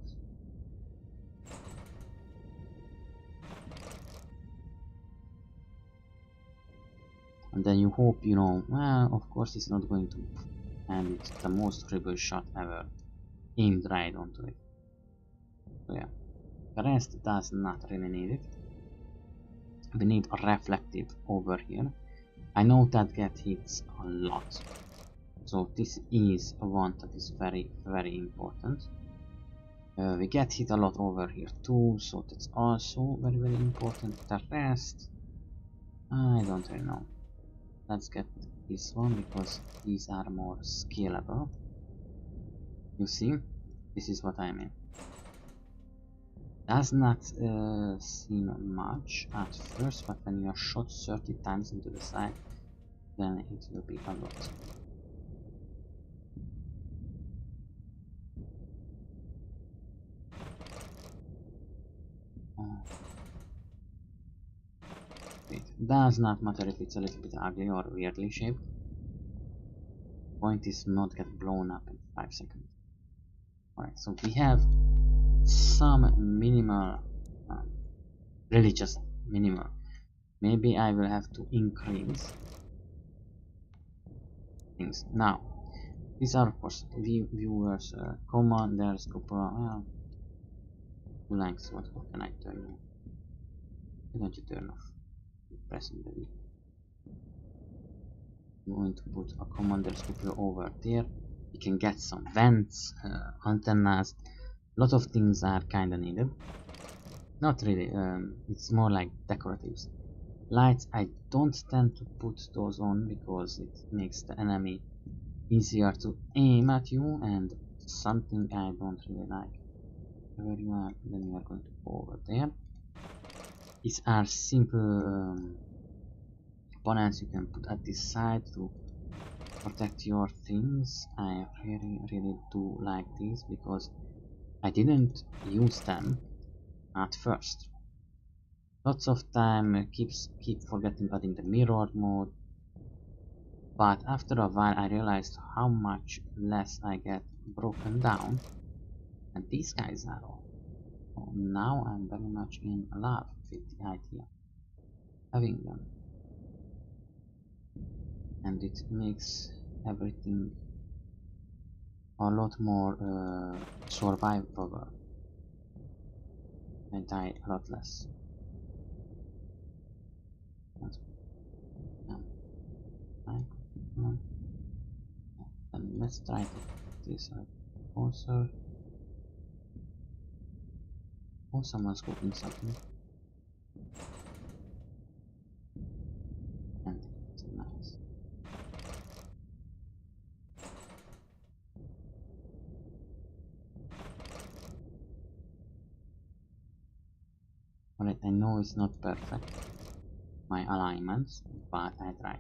And then you hope, you know, well, of course it's not going to move. And it's the most horrible shot ever aimed right onto it. So yeah, the rest does not really need it. We need a reflective over here. I know that get hits a lot. So this is one that is very, very important. We get hit a lot over here too, so that's also very, very important. The rest, I don't really know. Let's get this one because these are more scalable. You see, this is what I mean. Does not seem much at first, but when you are shot 30 times into the side, then it will be a lot. It does not matter if it's a little bit ugly or weirdly shaped. Point is not get blown up in 5 seconds. Alright, so we have some minimal, really just minimal. Maybe I will have to increase things. Now, these are of course viewers, commanders, well, lengths. What can I turn on? Why don't you turn off? Pressing the V. I'm going to put a commander scoopler over there. We can get some vents, antennas. A lot of things are kinda needed. Not really, it's more like decoratives. Lights, I don't tend to put those on because it makes the enemy easier to aim at you, and something I don't really like. Where you are, then you are going to go over there. These are simple opponents you can put at this side to protect your things. I really do like these because I didn't use them at first. Lots of time keep forgetting adding the mirror mode, but after a while I realized how much less I get broken down, and these guys are all. So now I'm very much in love with the idea of having them, and it makes everything a lot more survivable. I die a lot less. And let's try to put this closer. Oh, someone's cooking something. And it's nice. Alright, I know it's not perfect, my alignments, but I try.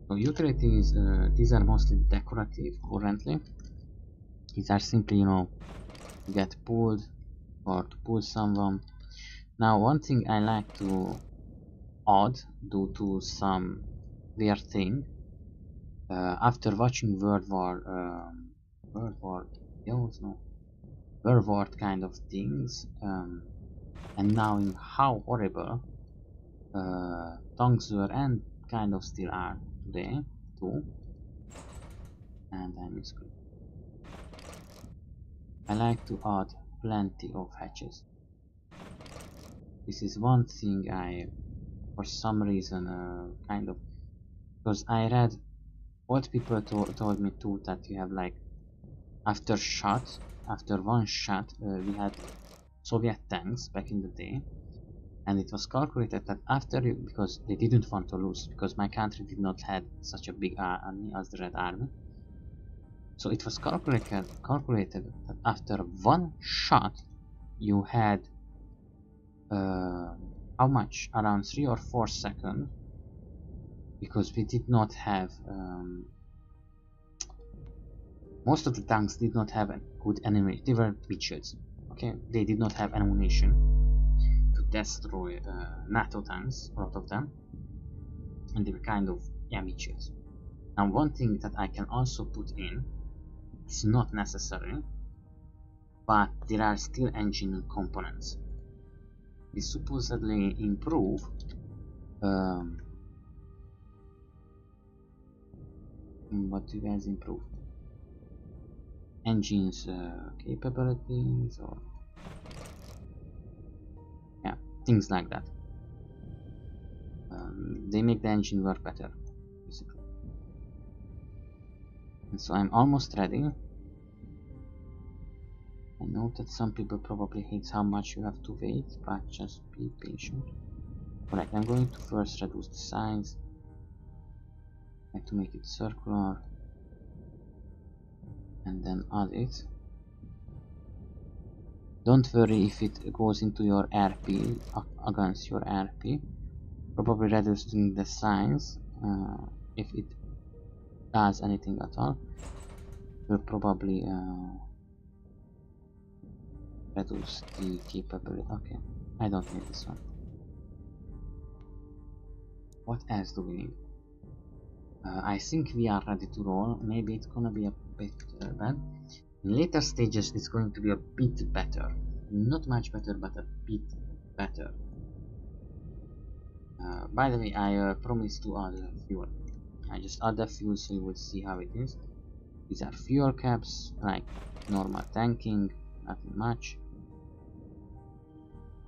So utilities, these are mostly decorative currently. These are simply, you know, to get pulled or to pull someone. Now one thing I like to add due to some their thing. After watching World War kind of things, and knowing how horrible tanks were and kind of still are today too. And I misclicked. I like to add plenty of hatches. This is one thing I, for some reason, kind of, because I read old people told me too that you have like after one shot, we had Soviet tanks back in the day, and it was calculated that after you, because they didn't want to lose, because my country did not have such a big army as the Red Army, so it was calculated that after one shot you had how much, around 3 or 4 seconds, because we did not have most of the tanks did not have a good ammunition. They were bitches. Okay, they did not have ammunition to destroy NATO tanks, a lot of them, and they were kind of bitches. Now, one thing that I can also put in, it's not necessary, but there are still engine components. They supposedly improve what do you guys improve? Engines capabilities, or yeah, things like that. They make the engine work better, basically. And so I'm almost ready. I know that some people probably hate how much you have to wait, but just be patient. Alright, I'm going to first reduce the size. I have to make it circular, and then add it. Don't worry if it goes into your RP, against your RP. Probably reducing the size, if it does anything at all, will probably reduce the capability. Okay, I don't need this one. What else do we need? I think we are ready to roll. Maybe it's gonna be a bit bad. In later stages it's going to be a bit better. Not much better, but a bit better. By the way, I promised to add fuel. I just add the fuel so you will see how it is. These are fuel caps, like normal tanking, nothing much.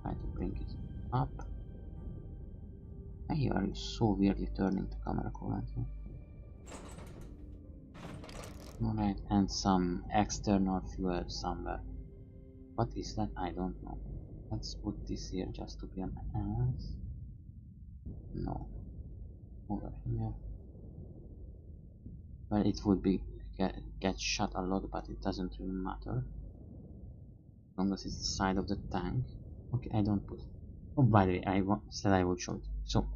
Try to bring it up. Why are you so weirdly turning the camera currently? Alright, and some external fuel somewhere. What is that? I don't know. Let's put this here just to be an ass. No. Over here. Well, it would be get shot a lot, but it doesn't really matter. As long as it's the side of the tank. Okay, I don't put. Oh, by the way, said I would show it. So,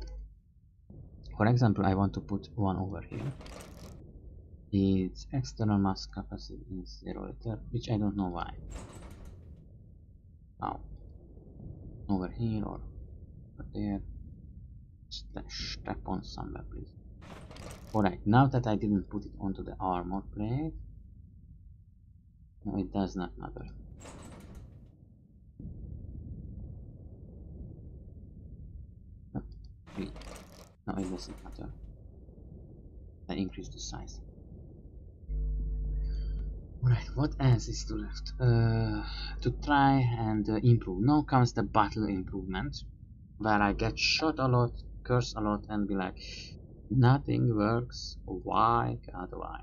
for example, I want to put one over here. Its external mass capacity is 0 liter, which I don't know why. Now, over here or over there. Step on somewhere, please. Alright, now that I didn't put it onto the armor plate, no, it does not matter. No, it doesn't matter. I increase the size. Alright, what else is still left? To try and improve. Now comes the battle improvement, where I get shot a lot, curse a lot, and be like, nothing works. Why? God, why?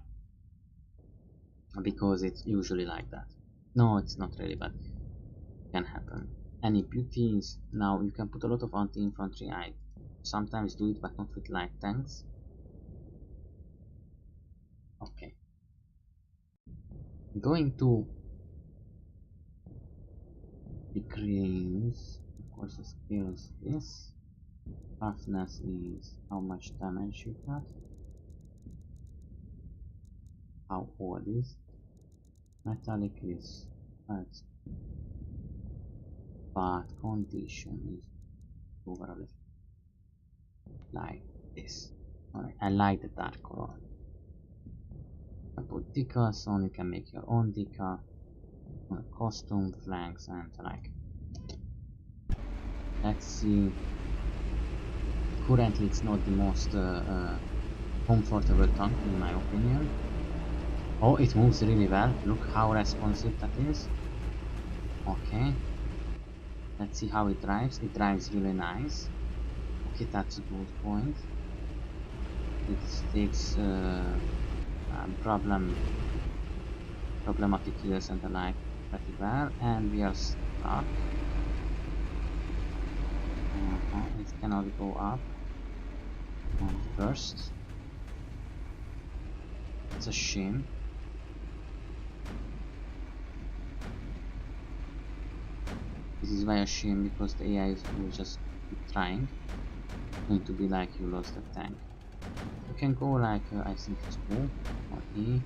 Because it's usually like that. No, it's not really, but it can happen. Any beauties? Now you can put a lot of anti-infantry. I sometimes do it, but not with light tanks. Okay. Going to decrease, of course, the skill is this. Toughness is how much damage you got. How old is? Metallic is hurt, but condition is overall like this. Alright, I like the dark color. I put decals on, you can make your own decal. Costume, flanks, and like. Let's see. Currently it's not the most comfortable tank in my opinion. Oh, it moves really well. Look how responsive that is. Okay. Let's see how it drives. It drives really nice. Okay, that's a good point. It takes problematic kills and the like pretty well, and we are stuck. It cannot go up on first. It's a shame. This is why a shame, because the AI will just keep trying. It's going to be like you lost the tank. You can go like I think it's O or E.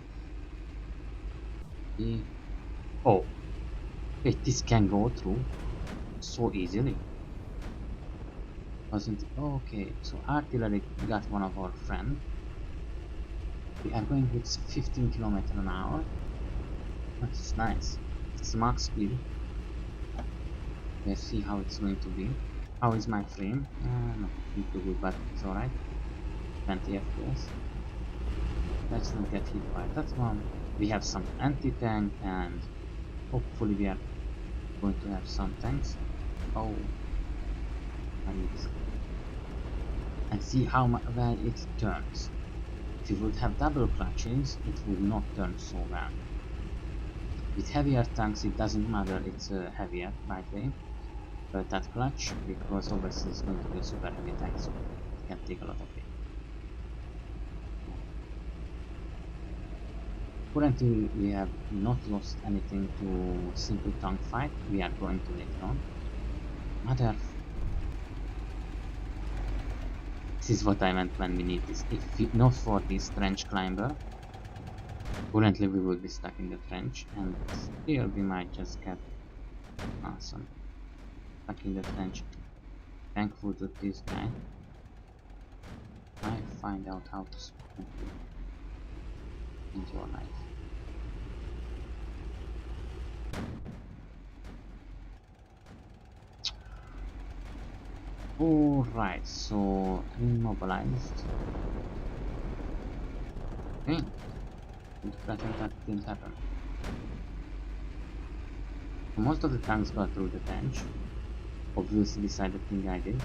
E. Oh, wait, this can go through so easily. Wasn't it? Oh, okay, so artillery got one of our friends. We are going with 15 km/h. That's nice. It's max speed. Let's see how it's going to be. How is my frame? Not too good, but it's alright. 20 FPS. Let's not get hit by that one. We have some anti-tank, and hopefully we are going to have some tanks. Oh, I need this. And see how well it turns. If you would have double clutches, it would not turn so well. With heavier tanks, it doesn't matter, it's heavier, by the way. But that clutch, because obviously it's going to be a super heavy tank, so it can take a lot of weight. Currently, we have not lost anything to simple tank fight. We are going to later on. This is what I meant when we need this. If not for this trench climber, currently we would be stuck in the trench, and here we might just get awesome. Stuck in the trench. Thankful to this guy. I find out how to speak into your life. Alright, so immobilized. Okay. That didn't happen. Most of the tanks got through the trench. Obviously beside the thing I did.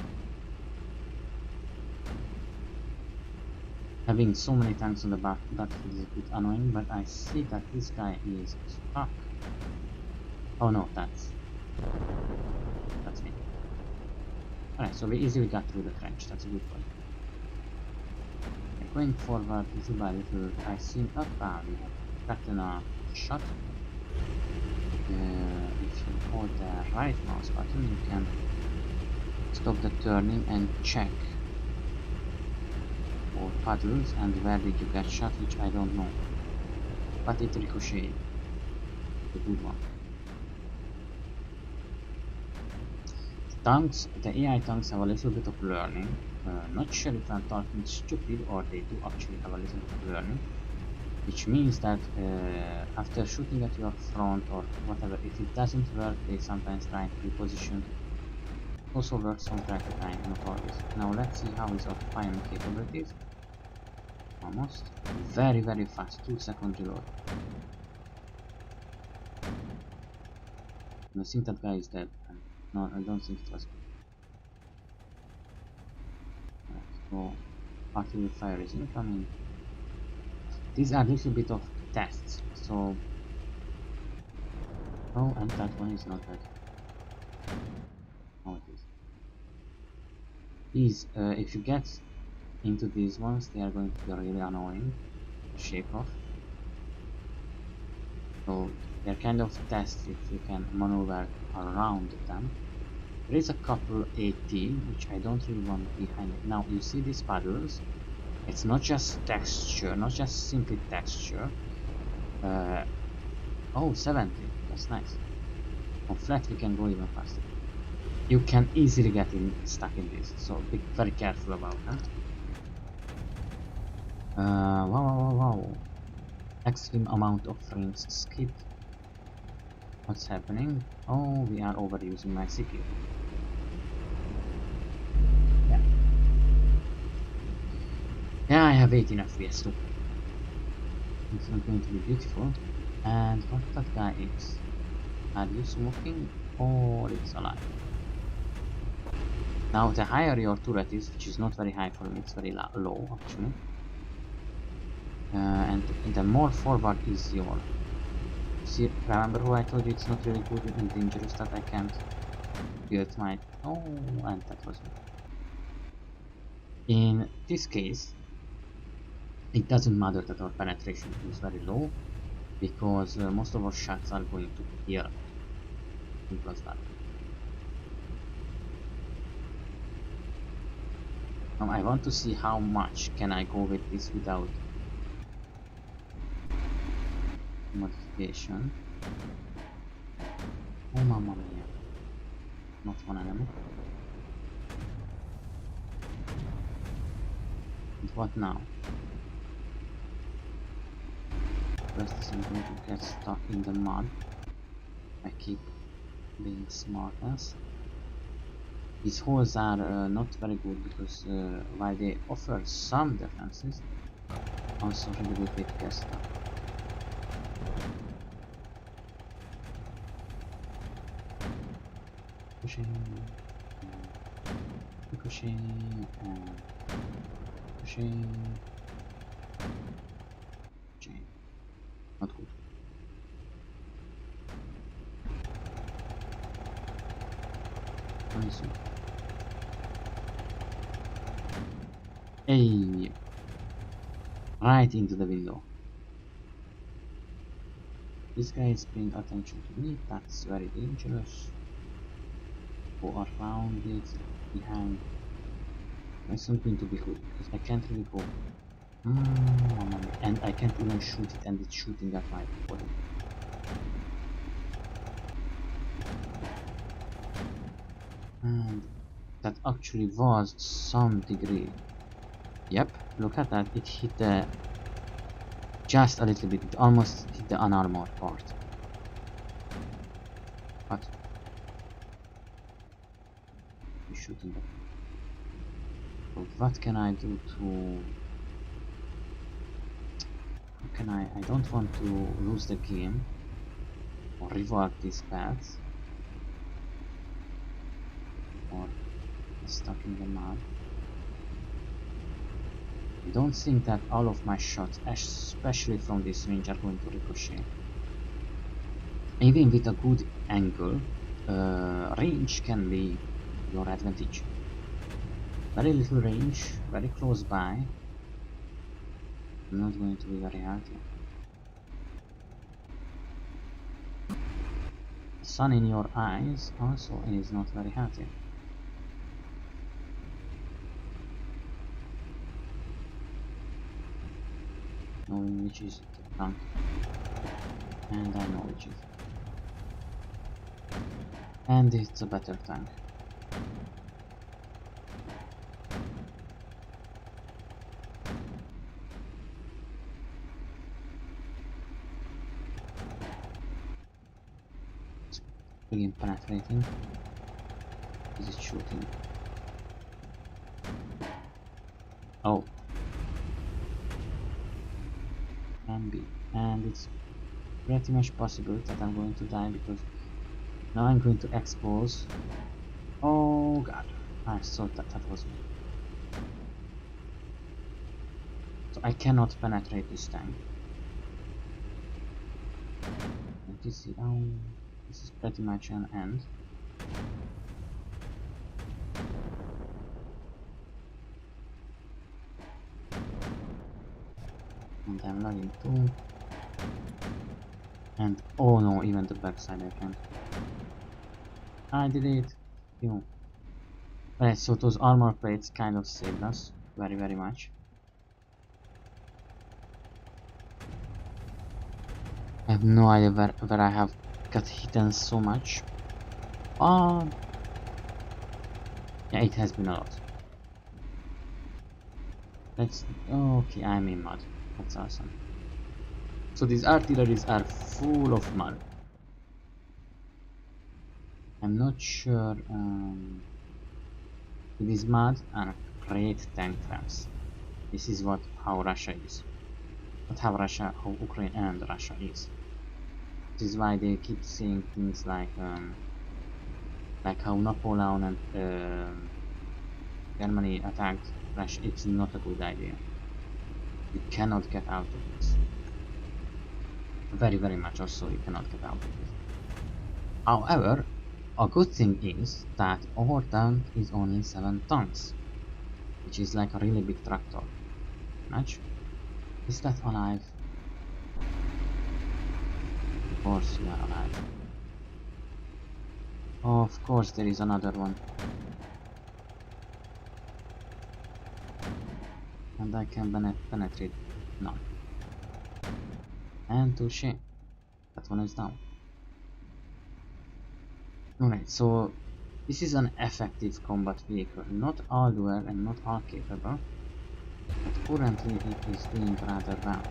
Having so many tanks on the battlefield is a bit annoying, but I see that this guy is stuck. Oh no, that's me. Alright, so we easily got through the trench, that's a good point. Okay, going forward little by little, I see up we have gotten a shot. If you hold the right mouse button, you can stop the turning and check for puddles and where did you get shot, which I don't know. But it ricocheted. A good one. Tanks, the AI tanks have a little bit of learning. Not sure if I'm talking stupid or they do actually have a little bit of learning. Which means that after shooting at your front or whatever, if it doesn't work, they sometimes try to reposition. Also works from time to time, no always. Now let's see how is our firing capabilities. Almost. Very, very fast, 2-second reload. I think that guy is dead. No, I don't think it was. So, artillery fire is incoming. These are a little bit of tests, so... Oh, and that one is not dead. Oh, it is. These, if you get into these ones, they are going to be really annoying to shake off. So, they're kind of tests if you can maneuver around them. There is a couple AT, which I don't really want behind it. Now, you see these paddles? It's not just texture, not just simply texture. Oh, 70, that's nice. On flat we can go even faster. You can easily get stuck in this, so be very careful about that. Wow. Extreme amount of frames skip. What's happening? Oh, we are overusing my CPU. Yeah. Yeah, I have 18 FPS too. It's not going to be beautiful. And what that guy is? Are you smoking? Or it's alive? Now the higher your turret is, which is not very high for me, it's very low actually. And the more forward is your... See, remember who I told you it's not really good and dangerous that I can't build my... Oh, and that was me. In this case, it doesn't matter that our penetration is very low, because most of our shots are going to here. Simple as that. Now I want to see how much can I go with this without modification. Oh mamma mia. Not one enemy. And what now? First I'm going to get stuck in the mud. I keep being smartass. These holes are not very good because while they offer some defenses, also really good way to get stuck. Pushing, pushing, pushing. Not good. Nice. Hey! Right into the window. This guy is paying attention to me, that's very dangerous. Go around it, behind. It's not going to be good, because I can't really go. And I can't even shoot it, and it's shooting at my body. And that actually was some degree. Yep, look at that, it hit the... just a little bit, it almost hit the unarmored part. But... he's shooting at me. So what can I do to... how can I don't want to lose the game. Or rework these paths. Or stuck in the mud. I don't think that all of my shots, especially from this range, are going to ricochet. Even with a good angle, range can be your advantage. Very little range, very close by. I'm not going to be very happy. The sun in your eyes also is not very happy. Knowing which is the tank, and I know which is, and it's a better tank. It's begin penetrating. Is it shooting? Oh. And it's pretty much possible that I'm going to die because now I'm going to expose. Oh god, I thought that was me. So I cannot penetrate this tank. And this is pretty much an end. And I'm lagging too. And oh no, even the backside I can't. I did it. Right, so those armor plates kind of saved us very much. I have no idea where I have got hit so much. Yeah, it has been a lot. Let's. Okay, I'm in mud. That's awesome. So these artilleries are full of mud. I'm not sure. These mud are great tank traps. This is what how Russia is. Not how Russia, how Ukraine and Russia is. This is why they keep saying things like how Napoleon and Germany attacked Russia. It's not a good idea. You cannot get out of this. Very, very much also you cannot get out of this. However, a good thing is that our tank is only 7 tons, which is like a really big tractor. Much? Is that alive? Of course you are alive. Of course there is another one. And I can penetrate none. And touche. That one is down. Alright, so this is an effective combat vehicle. Not all were and not all capable, but currently it is doing rather well.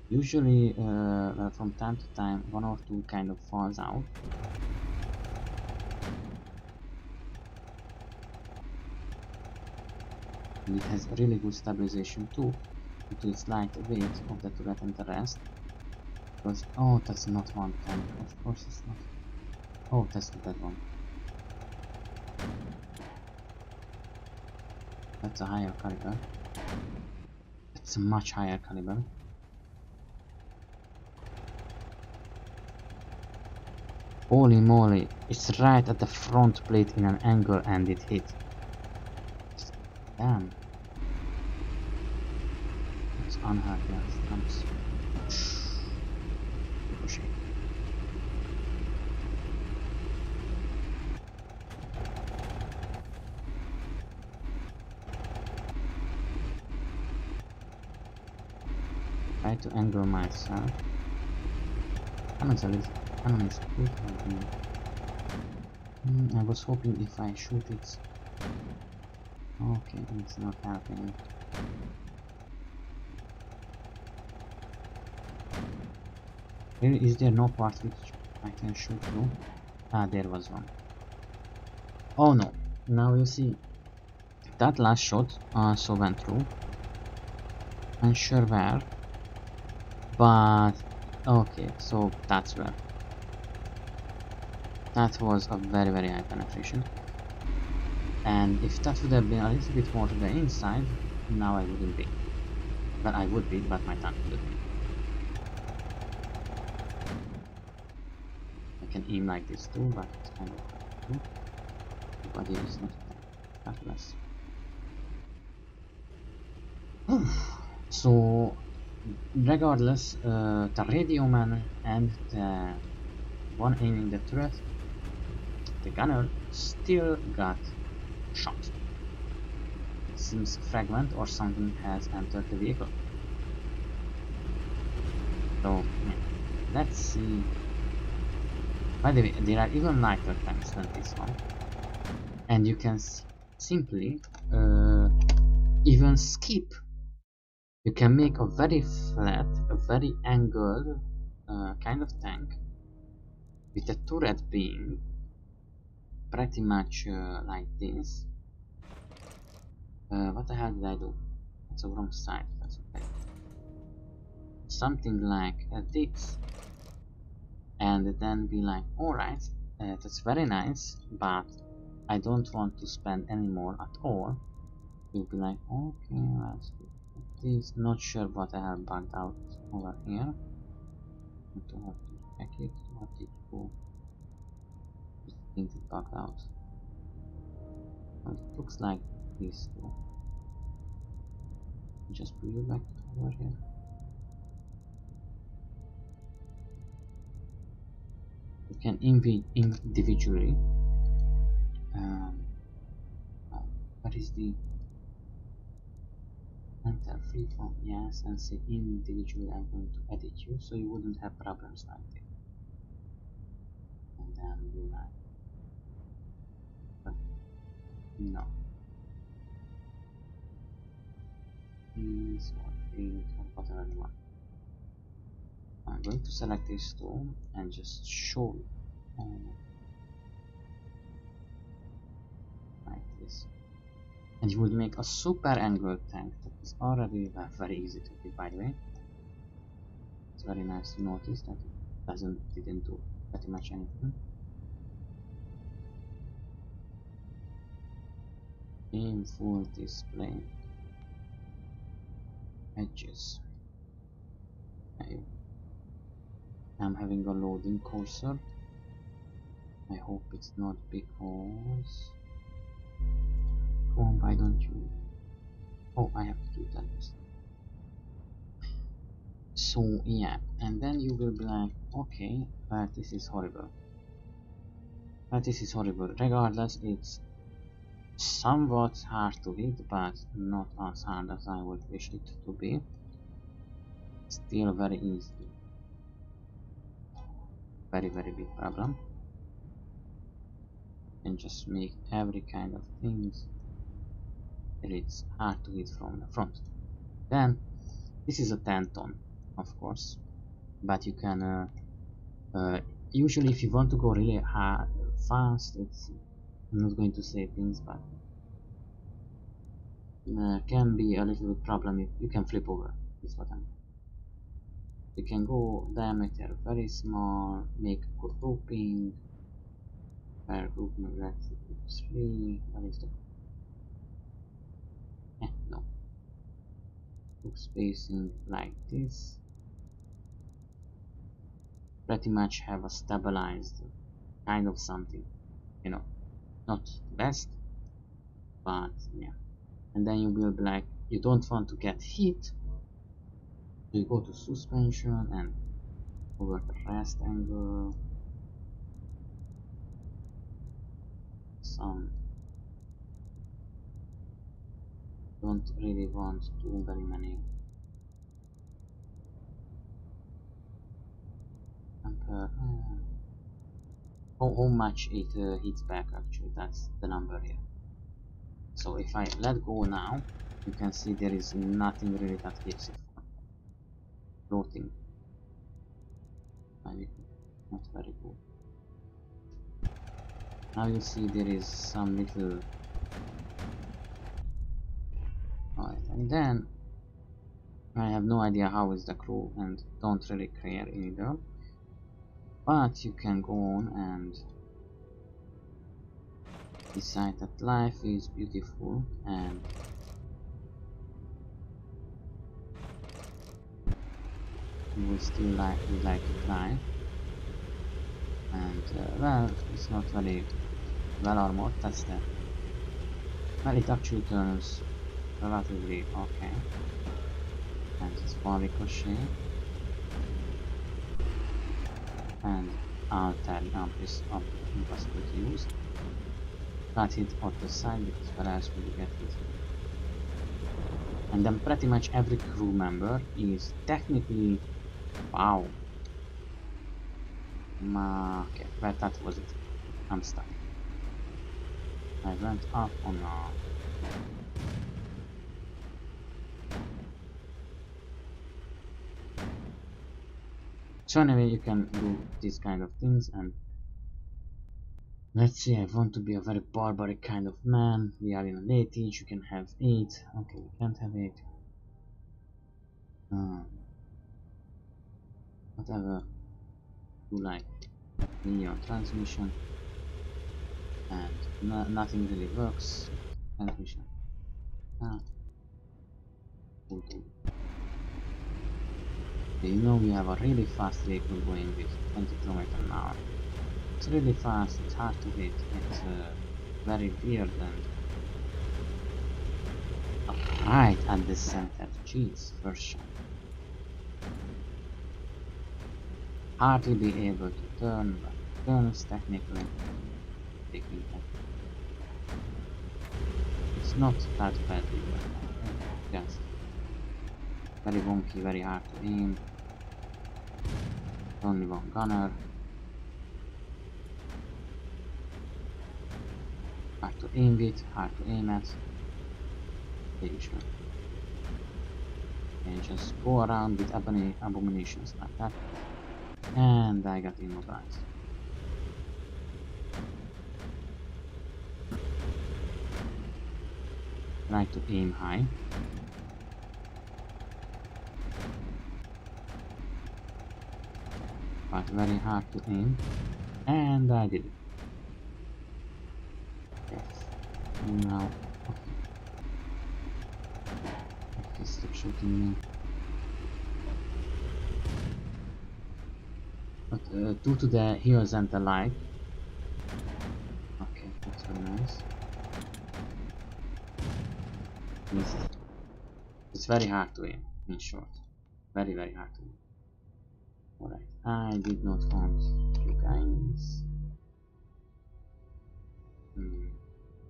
Usually from time to time one or two kind of falls out. And it has really good stabilization too, due to its light weight of the turret and the rest. Because, oh, that's not one tank, of course it's not. Oh, that's the dead one. That's a higher caliber. It's a much higher caliber. Holy moly, it's right at the front plate in an angle and it hit. Damn. That's unheard of. Thanks. Ricochet. Try to angle myself. Cannon is good. I was hoping if I shoot it. Okay, it's not happening. Is there no part which I can shoot through? Ah, there was one. Oh no, now you see. That last shot also went through. Unsure where. But, okay, so that's where. That was a very, very high penetration. And if that would have been a little bit more to the inside, now I wouldn't be. But I would be, but my tank wouldn't be. I can aim like this too, but it's kind of hard to do. The body is not that less. So, regardless, the radio man and the one aiming the turret, the gunner still got shot. It seems fragment or something has entered the vehicle. So, yeah. Let's see. By the way, there are even lighter tanks than this one. And you can simply even skip. You can make a very flat, a very angled kind of tank with the turret being pretty much like this. What the hell did I do? That's the wrong side, that's okay. Something like this. And then be like, alright, that's very nice, but I don't want to spend any more at all. You'll be like, okay, let's do this. Not sure what I have bugged out over here. Have to check it. What did you think it bugged out? Well, it looks like this too. Just put you back over here. You can individually. What is the enter freeform? Yes, and say individually I'm going to edit you, so you wouldn't have problems like this. And then do that. But no. trees or trees or whatever you want. I'm going to select these two and just show you like this. And you would make a super angled tank that is already very easy to do, by the way. It's very nice to notice that it didn't do pretty much anything. In full display. Edges. I'm having a loading cursor. I hope it's not because... Come on, why don't you... Oh, I have to do that. So yeah, and then you will be like, okay, but this is horrible. But this is horrible. Regardless, it's somewhat hard to hit, but not as hard as I would wish it to be. Still very easy. Very big problem. And just make every kind of things that it's hard to hit from the front. Then this is a 10-ton, of course, but you can usually if you want to go really hard, fast, it's I'm not going to say things, but can be a little bit problem if you can flip over. Is what I'm. You can go diameter very small, make grouping. Where grouping, let's do 3. What is the? No. Group spacing like this. Pretty much have a stabilized kind of something, you know, not the best, but yeah. And then you will be like, you don't want to get hit, so you go to suspension and over the rest angle, some don't really want too very many ampere. How much it hits back, actually, that's the number here. So if I let go now, you can see there is nothing really that hits it for floating. Maybe not very good. Now you see there is some little... Alright, and then I have no idea how is the crew and don't really care either. But you can go on and decide that life is beautiful and you will still like to fly. And well, it's not very well armored, that's the... Well, it actually turns relatively okay. And it's one ricochet. And alter impossible to use. Can't hit on the side because where else will you get hit? And then pretty much every crew member is technically... Wow. Okay, but that was it. I'm stuck. I went up on So anyway, you can do these kind of things, and let's see, I want to be a very barbaric kind of man. We are in a late age, you can have 8. Okay, you can't have 8. Whatever you like. Neon transmission. And nothing really works. Transmission. You know we have a really fast vehicle going with 20 km/h. It's really fast, it's hard to hit, it's very weird and right at the center. Jeez, first shot. Hardly be able to turn, but turns technically. It's not that bad either. Just very wonky, very hard to aim. Only one gunner. Hard to aim with, hard to aim at. Pretty sure. And just go around with abominations like that. And I got immobilized. Try to aim high. But very hard to aim. And I did it. Yes. Now, okay, stop shooting me. But due to the heals and the light. Okay, that's very nice. It's very hard to aim, in short. Very, very hard to aim. Alright, I did not want you guys.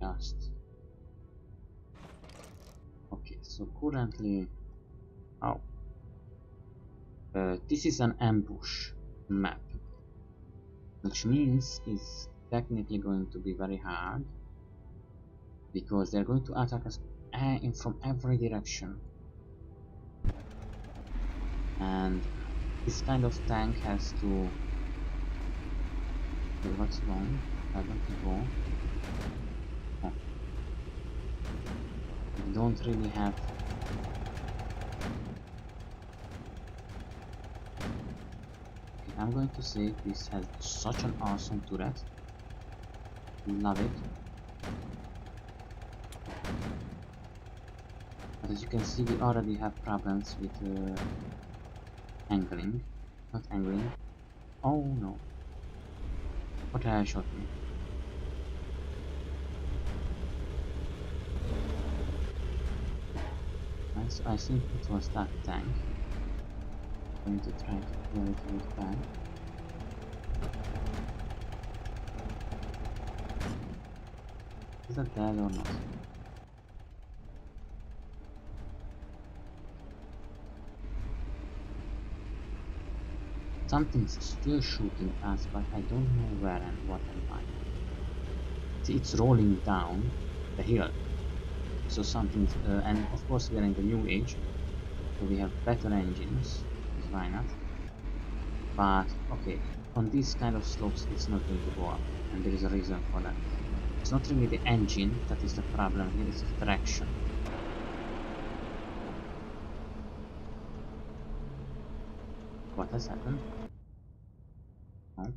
Just. Okay, so currently. Oh. This is an ambush map. Which means it's technically going to be very hard. Because they're going to attack us from every direction. And this kind of tank has to. Okay, what's wrong? I don't go. Oh. We don't really have. Okay, I'm going to say this has such an awesome turret. Love it. But as you can see, we already have problems with angling. Not angling. Oh no. What shot me? Nice. I think it was that tank. I'm going to try to kill it with that. Is that dead or not? Something's still shooting us, but I don't know where and what and why. See, it's rolling down the hill. So something, and of course we are in the new age, so we have better engines. Why not? But okay, on these kind of slopes, it's not going to go up, and there is a reason for that. It's not really the engine that is the problem here; it's the traction. What has happened? Oh.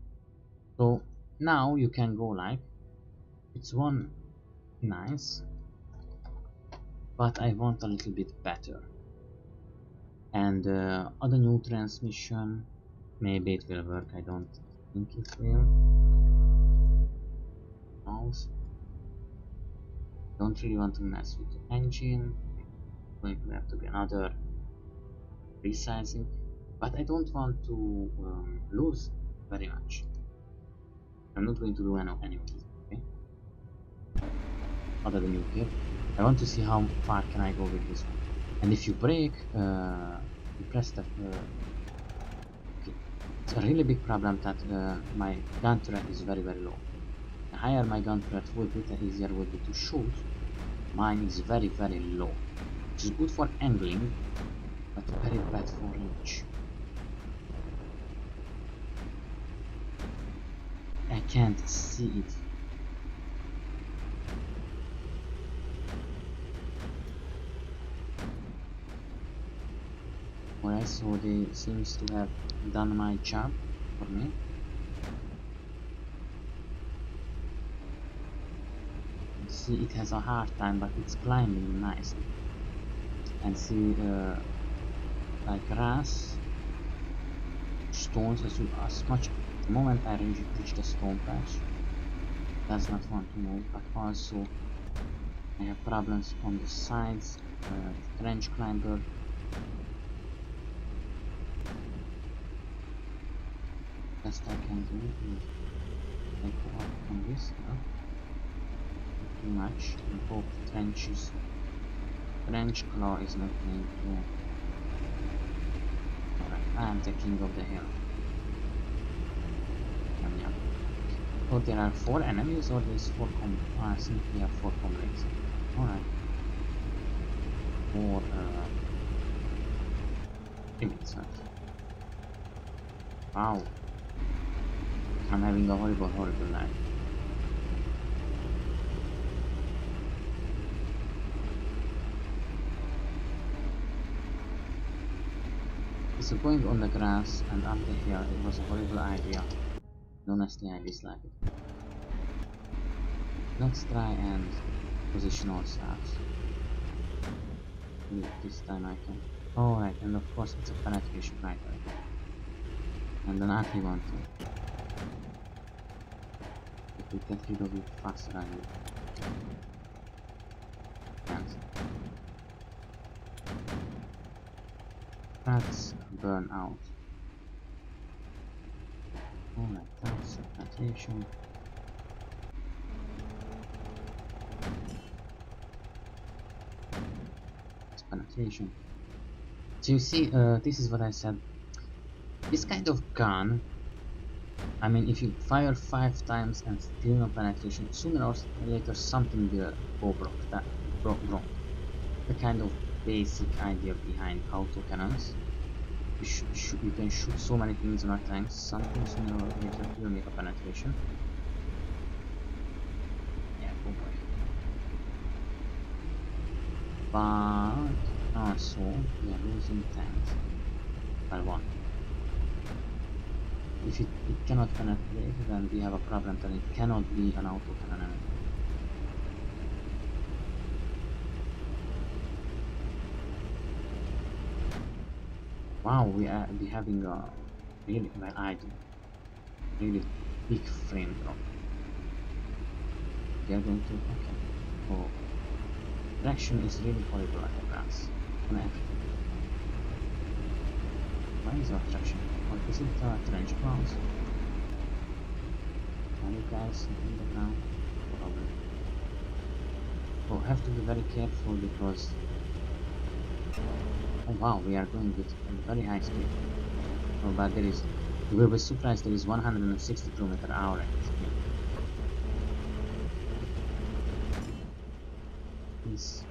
So now you can go like it's one nice, but I want a little bit better. And other new transmission, maybe it will work. I don't think it will. Mouse. Don't really want to mess with the engine. Going to have to be another resizing. But I don't want to lose very much. I'm not going to do any of this, okay? Other than you here. I want to see how far can I go with this one. And if you break, you press the... okay. It's a really big problem that my gun turret is very, very low. The higher my gun turret would be, the easier would be to shoot. Mine is very, very low. Which is good for angling, but very bad for reach. I can't see it. Alright, so they seems to have done my job for me. See, it has a hard time, but it's climbing nicely. And see, like grass, stones, as much. The moment I reach the stone patch, does not want to move, but also I have problems on the sides, trench climber. Best I can do is take off from this, not too much, and hope the trench claw is not going to. Alright, I am the king of the hill. Oh, there are 4 enemies, or there's 4 I think we have 4 comrades. Alright. 4 3 minutes left. Wow. I'm having a horrible night. So going on the grass and after here, it was a horrible idea. Honestly, I dislike it. Let's try and position ourselves. This time I can. Alright, and of course it's a penetration right away. And an anti one too. If we get rid of it faster, I will. That's burn out. Alright, that's a penetration. Penetration. So you see, this is what I said. This kind of gun, I mean, if you fire 5 times and still no penetration, sooner or later something will go wrong. The kind of basic idea behind autocannons. You can shoot so many things on our tanks, something sooner or later will make a penetration. Yeah, go boy. But also we are losing tanks. Well, one. If it cannot penetrate, then we have a problem that it cannot be an autocannon anymore. Wow, we are having a really, well, I do, really big frame drop. We are going to, okay. Oh, traction is really horrible at the grass, on everything. Why is our traction? Or is it trench grounds? Are you guys in the ground? Probably. Oh, have to be very careful because. Oh wow, we are going with a very high speed. Oh, but there is. You will be surprised there is 160 km/h at this speed. Yes.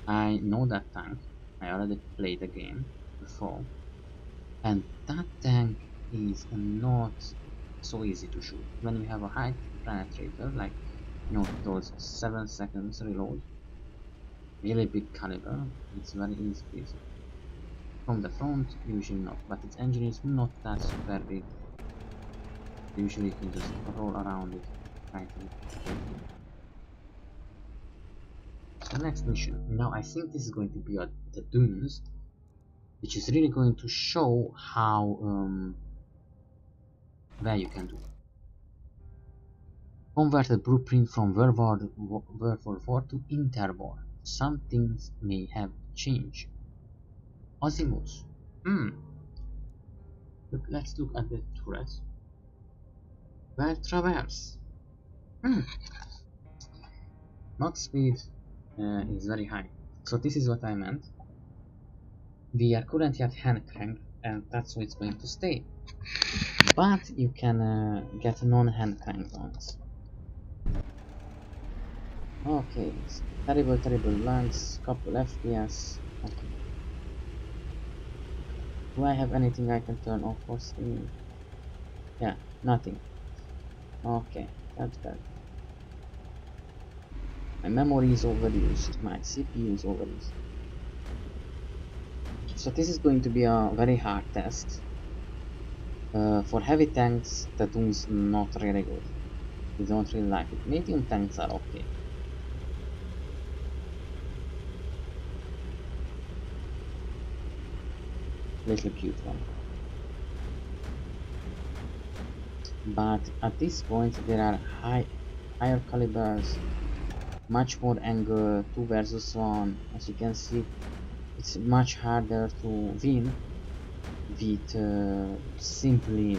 I know that tank. I already played the game before. And that tank is not so easy to shoot. When you have a high penetrator, like, you know, those 7 seconds reload, really big caliber, it's very easy to use. From the front, usually not, but its engine is not that super big. Usually you can just roll around it, try to. So next mission. Now I think this is going to be at the dunes, which is really going to show how where you can do. Converted blueprint from World War to Interwar. Some things may have changed. Azimuth. Look, let's look at the turrets. Well, traverse. Not speed is very high. So this is what I meant. We are currently at hand crank, and that's where it's going to stay. But you can get non-hand crank ones. Okay, terrible lags, couple FPS. Okay. Do I have anything I can turn off for streaming? Yeah, nothing. Okay, that's bad. My memory is overused, my CPU is overused. So this is going to be a very hard test. For heavy tanks, the tune's not really good. We don't really like it. Medium tanks are okay. Little cute one. But at this point there are higher calibers, much more angle, 2 versus 1. As you can see, it's much harder to win with simply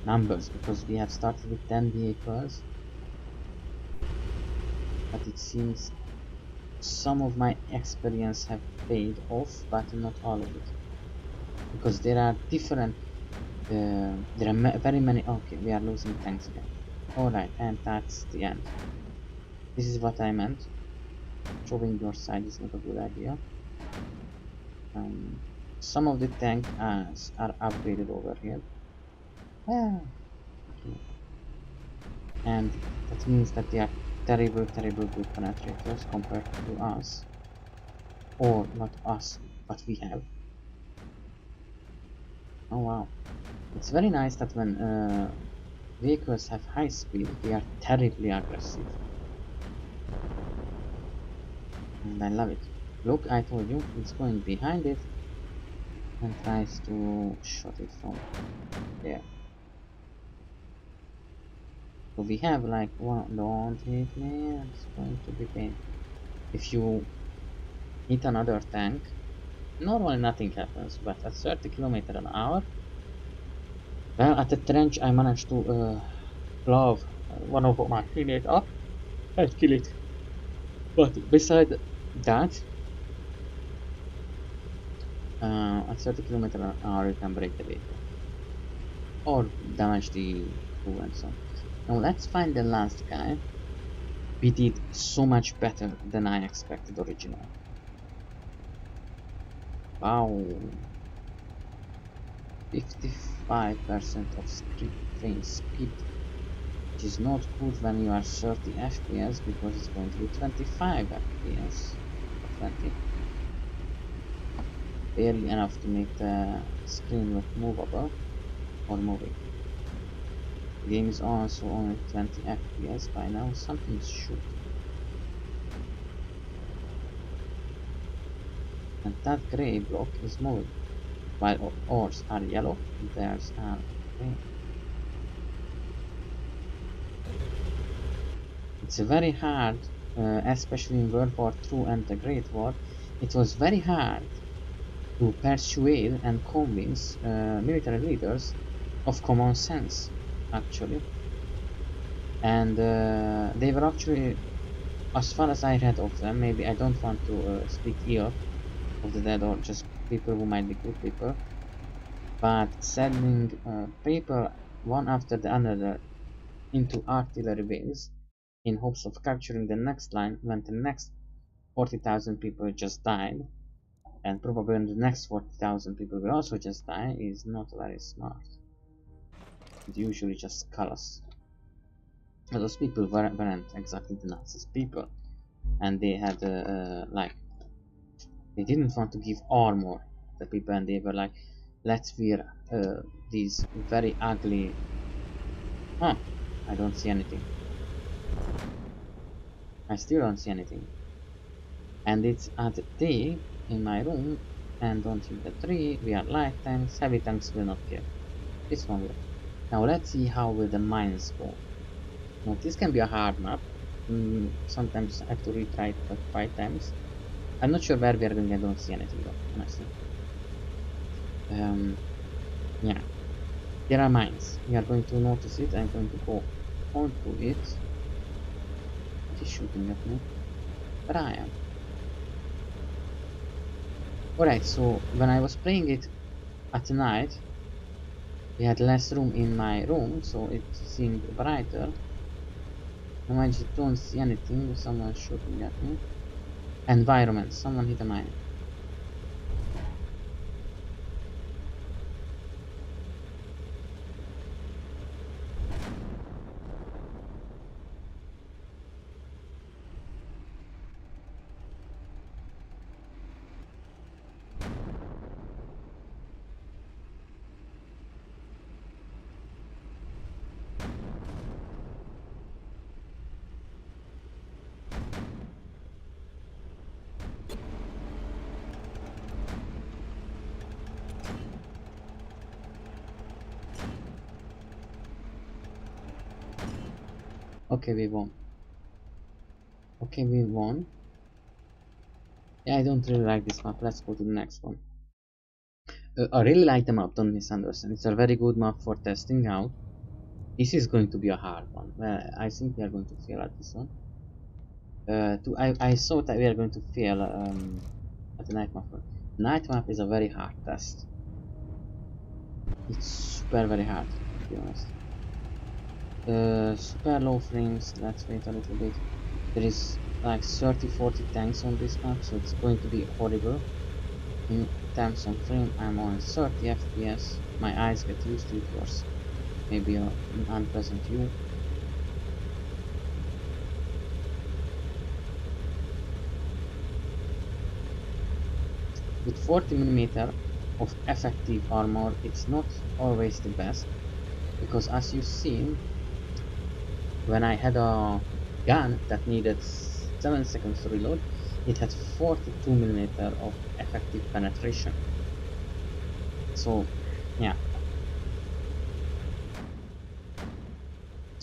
numbers, because we have started with 10 vehicles, but it seems some of my experience have paid off, but not all of it, because there are different there are very many. Okay, we are losing tanks again. Alright, and that's the end. This is what I meant. showing your side is not a good idea. Some of the tank are upgraded over here. Ah, okay. And that means that they are terrible good penetrators compared to us. Or not us, but we have. Oh wow. It's very nice that when vehicles have high speed, they are terribly aggressive. And I love it. Look, I told you, it's going behind it and tries to shot it from there. So we have like one, don't hit me, it's going to be painful. If you hit another tank, normally nothing happens, but at 30 km/h, well, at the trench I managed to glove one of my teammates up and kill it. But beside that, at 30 km/h you can break the vehicle or damage the crew and so on. Now let's find the last guy. We did so much better than I expected originally. Wow, 55% of frame speed, which is not good when you are 30 FPS because it's going to be 25 FPS or 20. Barely enough to make the screen look movable or moving. The game is also only 20 FPS by now, something is shooting. And that grey block is moving. While ours are yellow, theirs are green. It's very hard, especially in World War II and the Great War, it was very hard to persuade and convince military leaders of common sense, actually. And they were actually, as far as I read of them, maybe I don't want to speak ill of the dead or just people who might be good people, but sending people one after the other into artillery base in hopes of capturing the next line when the next 40,000 people just died, and probably when the next 40,000 people will also just die, is not very smart. It usually just callous. Those people weren't exactly the nicest people, and they had like, they didn't want to give armor to the people, and they were like, let's wear these very ugly. Huh, I don't see anything. I still don't see anything. And it's at day in my room, and don't hit the tree. We are light tanks. Heavy tanks will not kill. This one will. Now let's see how will the mines go. Now this can be a hard map. Sometimes I have to retry it like 5 times. I'm not sure where we are going. I don't see anything though, honestly. Yeah. There are mines. We are going to notice it. I'm going to go onto it. It is shooting at me. But I am. Alright, so when I was playing it at night, we had less room in my room, so it seemed brighter. Now I just don't see anything. Someone shooting at me. Environment. Someone hit a mine. Okay, we won. Okay, we won. Yeah, I don't really like this map. Let's go to the next one. I really like the map, don't misunderstand. It's a very good map for testing out. This is going to be a hard one. I think we are going to fail at this one. I thought that we are going to fail at the night map. Night map is a very hard test. It's super very hard, to be honest. Super low frames. Let's wait a little bit. There is like 30-40 tanks on this map, so it's going to be horrible. In terms of frame, I'm on 30 FPS. My eyes get used to it, yours maybe an unpleasant view. With 40mm of effective armor, it's not always the best, because as you've seen, when I had a gun that needed 7 seconds to reload, it had 42mm of effective penetration. So, yeah.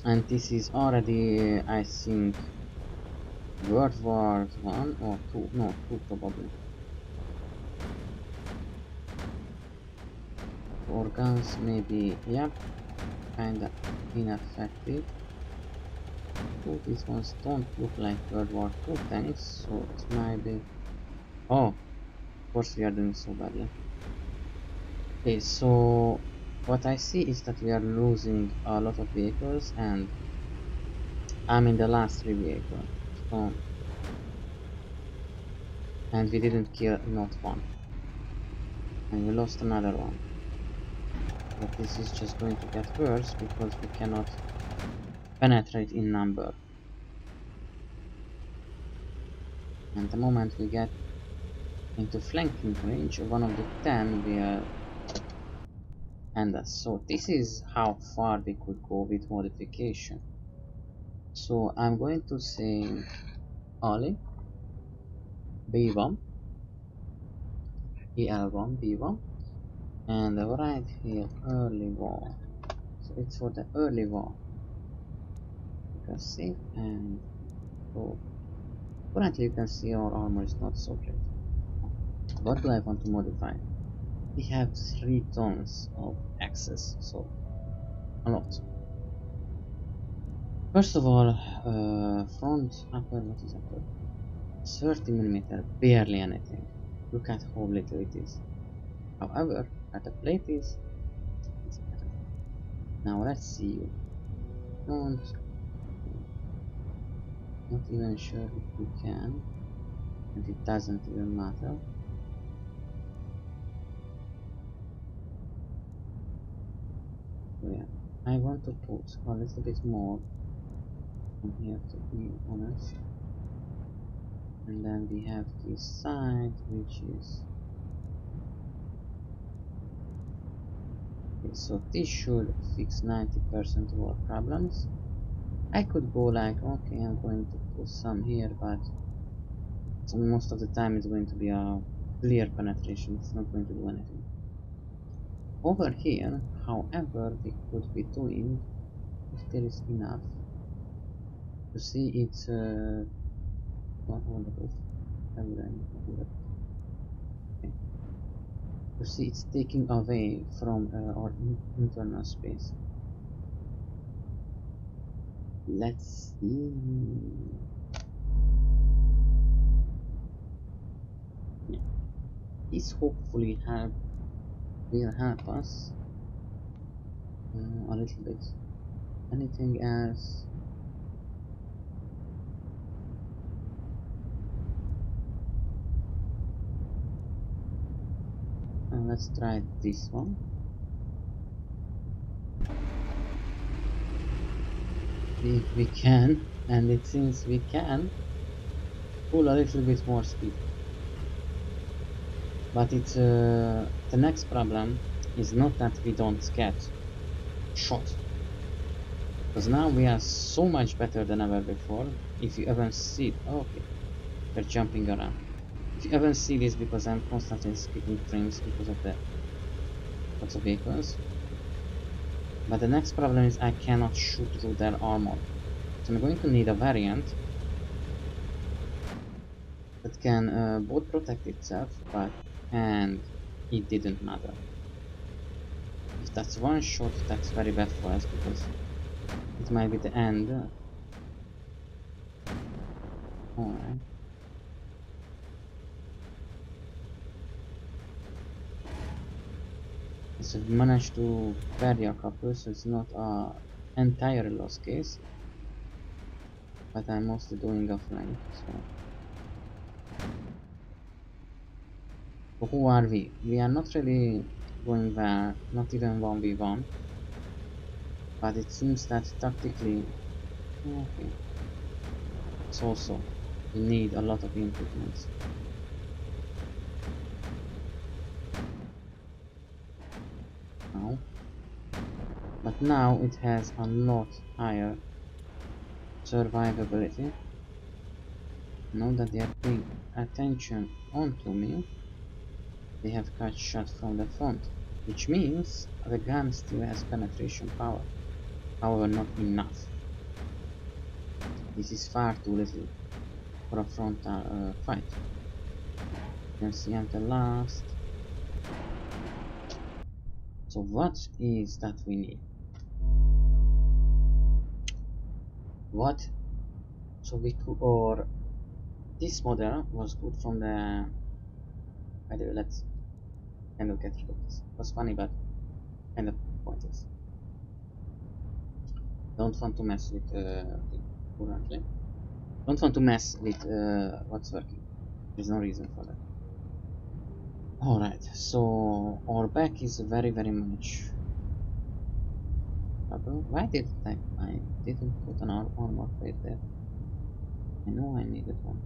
And this is already, I think, World War 1 or 2, no, 2 probably. For guns, maybe, yep, kinda ineffective. Oh, these ones don't look like World War 2 tanks, so it might be. Oh, of course we are doing so badly. Okay, so what I see is that we are losing a lot of vehicles, and I'm in the last 3 vehicles. So, and we didn't kill not one, and we lost another one. But this is just going to get worse because we cannot penetrate in number. And the moment we get into flanking range, one of the 10 will end us. So this is how far we could go with modification. So I'm going to say Oli, B1, EL1, B1, and right here early war. So it's for the early war. You can see, and so currently you can see our armor is not so great. What do I want to modify? We have 3 tons of access, so a lot. First of all, front upper, what is upper? 30mm, barely anything. Look at how little it is. However, at the plate is, it's better. Now let's see you. Front, not even sure if we can, and it doesn't even matter. So yeah, I want to put a little bit more on here to be honest. And then we have this side, which is okay, so this should fix 90% of our problems. I could go like, okay, I'm going to put some here, but so most of the time it's going to be a clear penetration, it's not going to do anything. Over here, however, we could be doing, if there is enough, to see it's on the roof. Why would I need to do that? Okay. To see it's taking away from our internal space. Let's see. Yeah. This hopefully will help us a little bit. Anything else? Let's try this one. If we can, and it seems we can, pull a little bit more speed. But it's the next problem is not that we don't get shot, because now we are so much better than ever before. If you ever see, oh, okay, they're jumping around. If you ever see this, because I'm constantly skipping frames because of the lots of vehicles. But the next problem is I cannot shoot through their armor. So I'm going to need a variant that can both protect itself, but and it didn't matter. If that's one shot, that's very bad for us because it might be the end. Alright. So we managed to parry a couple, so it's not a entire lost case. but I'm mostly doing offline. So who are we? We are not really going there, not even 1v1, but it seems that tactically, okay, it's also, we need a lot of improvements. Now, but now it has a lot higher survivability. Now that they are paying attention onto me, they have cut shot from the front, which means the gun still has penetration power, however not enough. This is far too little for a frontal fight. You can see I'm the last. So what is that we need? What? So we could, or this model was good from the. By the way, let's kind of get rid of this. It was funny, but kind of pointless. Don't want to mess with currently. Don't want to mess with what's working. There's no reason for that. Alright, so our back is very much trouble. Why did I didn't put an armor plate there? I know I needed one.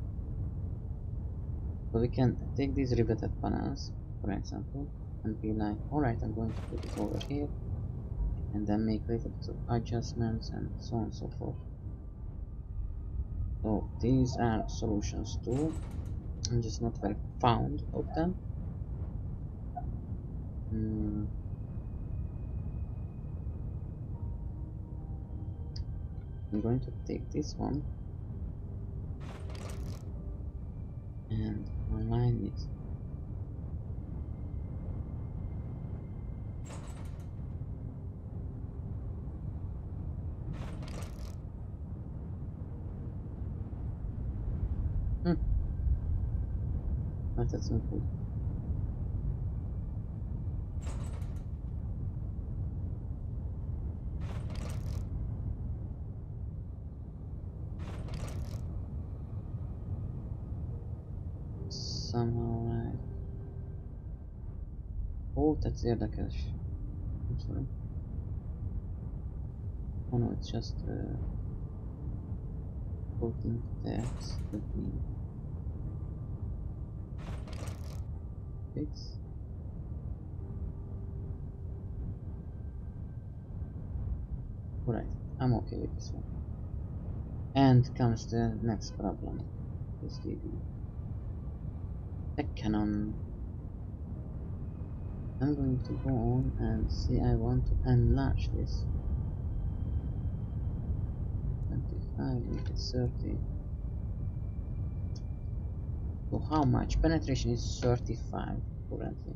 So we can take these riveted panels, for example, and be like, alright, I'm going to put it over here, and then make little bit of adjustments and so on and so forth. So these are solutions too. I'm just not very fond of them. I'm going to take this one and align it. But that's not good. Somehow right. Oh, that's the other cache. I'm sorry. Oh no, it's just putting text that we fix. Alright, I'm okay with this one. And comes the next problem. This the cannon. I'm going to go on and see. I want to enlarge this. 25, make it 30. So how much? Penetration is 35 currently.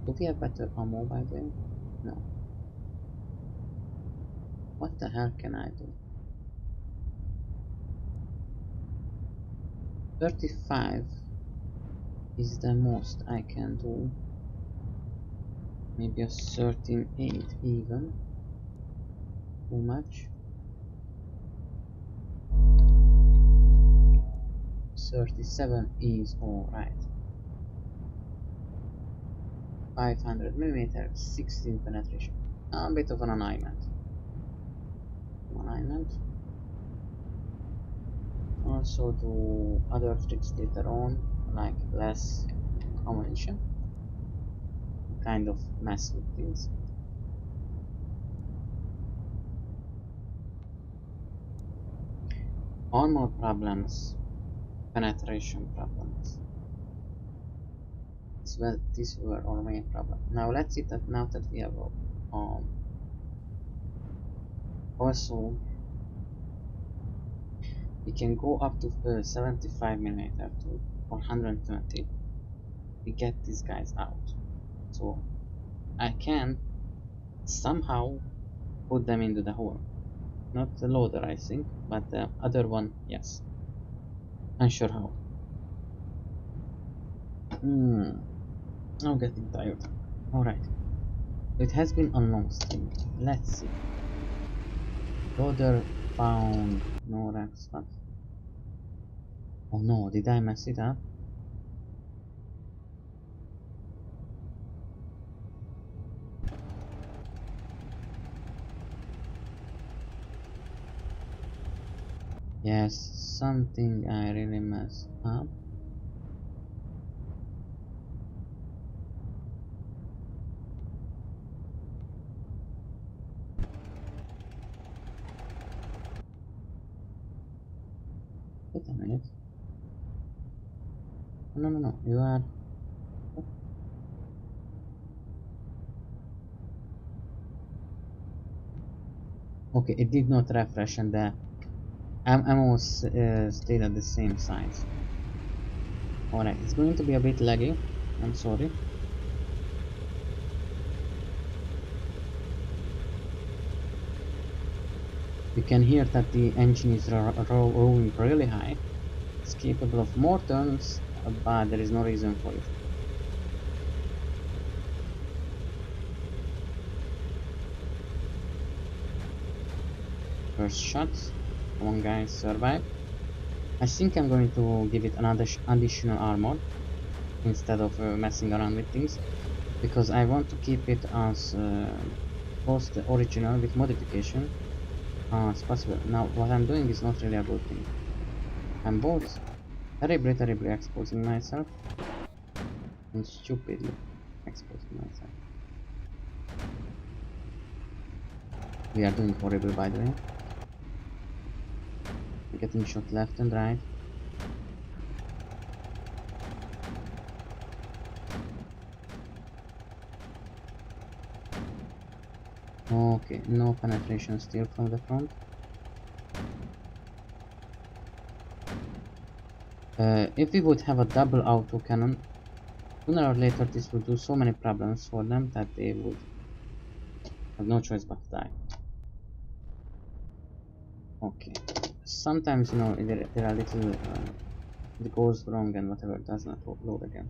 Do we have better ammo by the way? No. What the hell can I do? 35 is the most I can do. Maybe a 13.8 even. Too much. 37 is alright. 500mm, 16 penetration. A bit of an alignment. Also do other tricks later on, like less ammunition. Kind of mess with things. Armor problems, penetration problems. These were our main problem. Now let's see that now that we have also we can go up to 75mm to 120. We get these guys out. So I can somehow put them into the hole. Not the loader, I think, but the other one, yes. Unsure how. I'm getting tired. Alright. It has been a long stream. Let's see. Loader found No Rex, but... Oh no, did I mess it up? Yes, something I really messed up. Wait a minute. No, no, no, you are... Okay, it did not refresh and the ammo stayed at the same size. Alright, it's going to be a bit laggy. I'm sorry. You can hear that the engine is rolling really high. It's capable of more turns, but there is no reason for it. First shot. Come on guys, survive. I think I'm going to give it another additional armor instead of messing around with things, because I want to keep it as close to the original with modification as possible. Now what I'm doing is not really a good thing. I'm both terribly exposing myself and stupidly exposing myself. We are doing horrible, by the way. Getting shot left and right. Okay, no penetration still from the front. If we would have a double auto cannon, sooner or later this would do so many problems for them that they would have no choice but to die. Okay, sometimes, you know, there are little it goes wrong and whatever does not load again.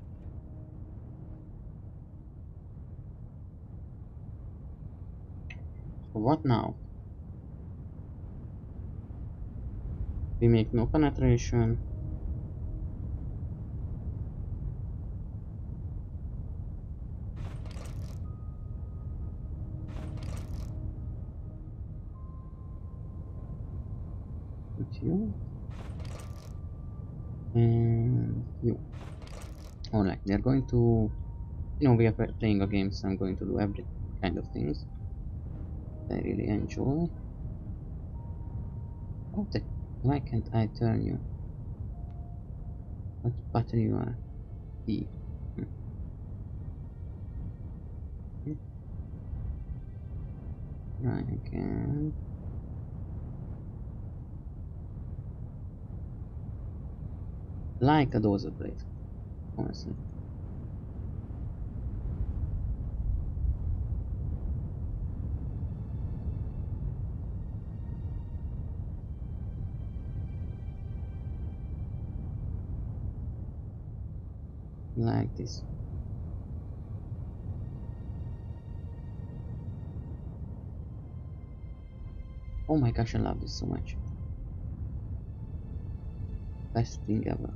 So what now? We make no penetration. With you and you. Alright, they're going to, you know, we are playing a game, so I'm going to do every kind of things I really enjoy. Oh, why can't I turn you? What button you are? E. Hmm. Right again. Like a dozer blade, honestly. Like this. Oh my gosh, I love this so much. Best thing ever.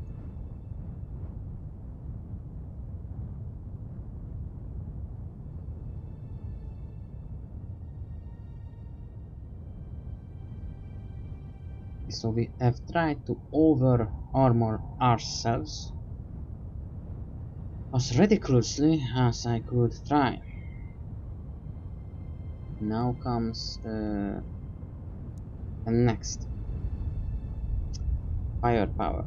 So we have tried to over armor ourselves as ridiculously as I could try. Now comes the next firepower.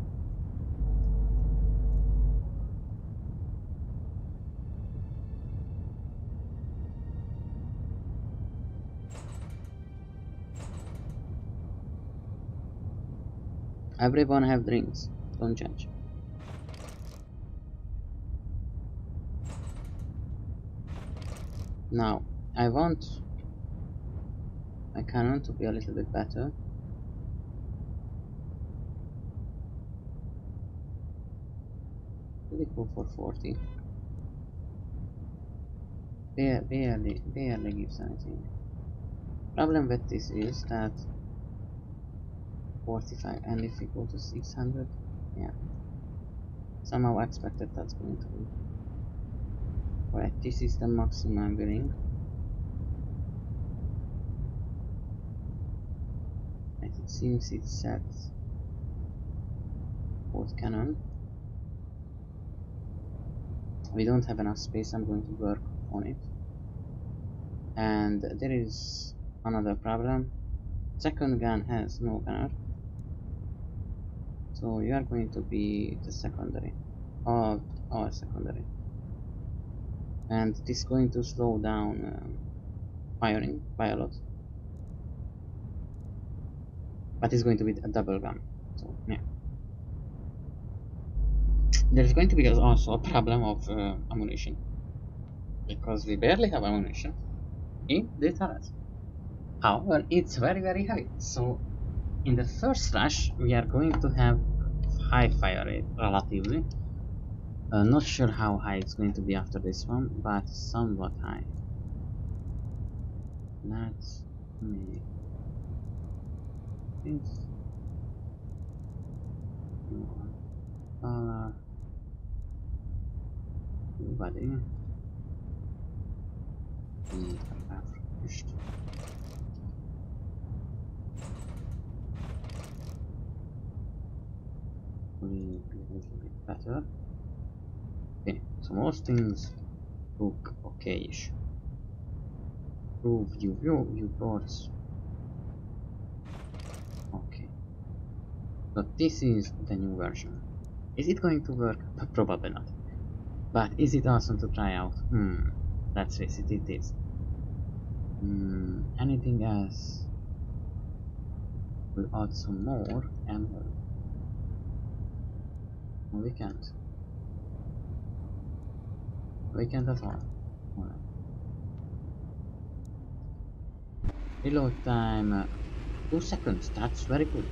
Everyone have drinks, don't judge. Now, I want my cannon to be a little bit better. Really go for 40. Barely gives anything. Problem with this is that 45, and if we go to 600, yeah. Somehow expected that's going to be. Right, this is the maximum I'm willing. Right, it seems it's set. Both cannon. We don't have enough space, I'm going to work on it. And there is another problem. Second gun has no gunner. So you are going to be the secondary of our secondary. And this is going to slow down firing by a lot. But it's going to be a double gun. So yeah. There's going to be also a problem of ammunition. Because we barely have ammunition in the turret. However, it's very heavy. So in the first rush, we are going to have high fire rate relatively. Not sure how high it's going to be after this one, but somewhat high. Let's make this more color. Body. Refreshed. Will be a little bit better. Okay, so most things look okay-ish. View boards. Okay. So this is the new version. Is it going to work? Probably not. But is it awesome to try out? Let's face it, it is. Anything else? We'll add some more ammo. No, we can't. We can't at all. Alright. Reload time 2 seconds. That's very good.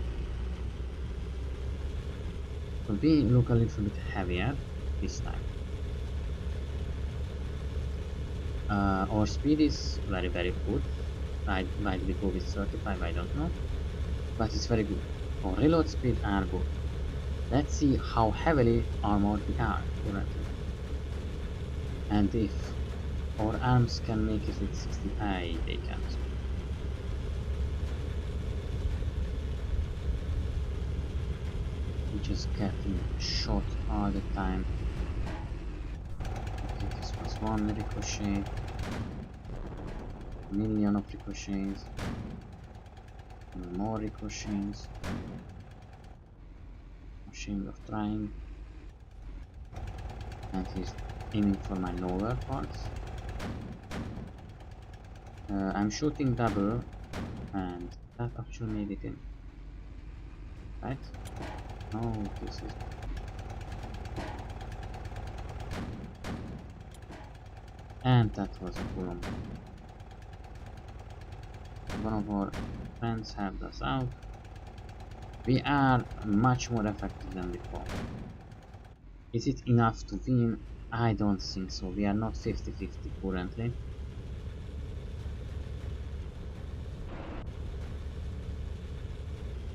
So we look a little bit heavier this time. Our speed is very good. Might we go with 35, I don't know. But it's very good. Our reload speed are good. Let's see how heavily armored we are currently. And if our arms can make it with 60, they can't. We just getting shot all the time. Okay, this was one ricochet. Million of ricochets. More ricochets. Ashamed of trying. And he's aiming for my lower parts. I'm shooting double, and that actually made it in. Right? No, this is. And that was a pull-on. One of our friends helped us out. We are much more effective than before. Is it enough to win? I don't think so. We are not 50-50 currently.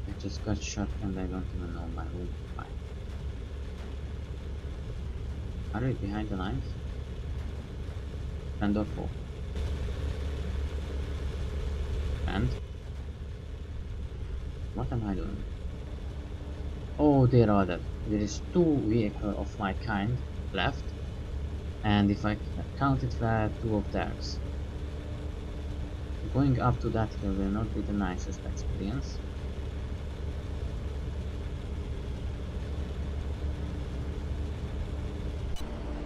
I just got shot and I don't even know by whom. Why. Are we behind the lines? Friend or foe? And? What am I doing? Oh, they are dead. There is 2 vehicles of my kind left, and if I count it for 2 of theirs. Going up to that hill will not be the nicest experience.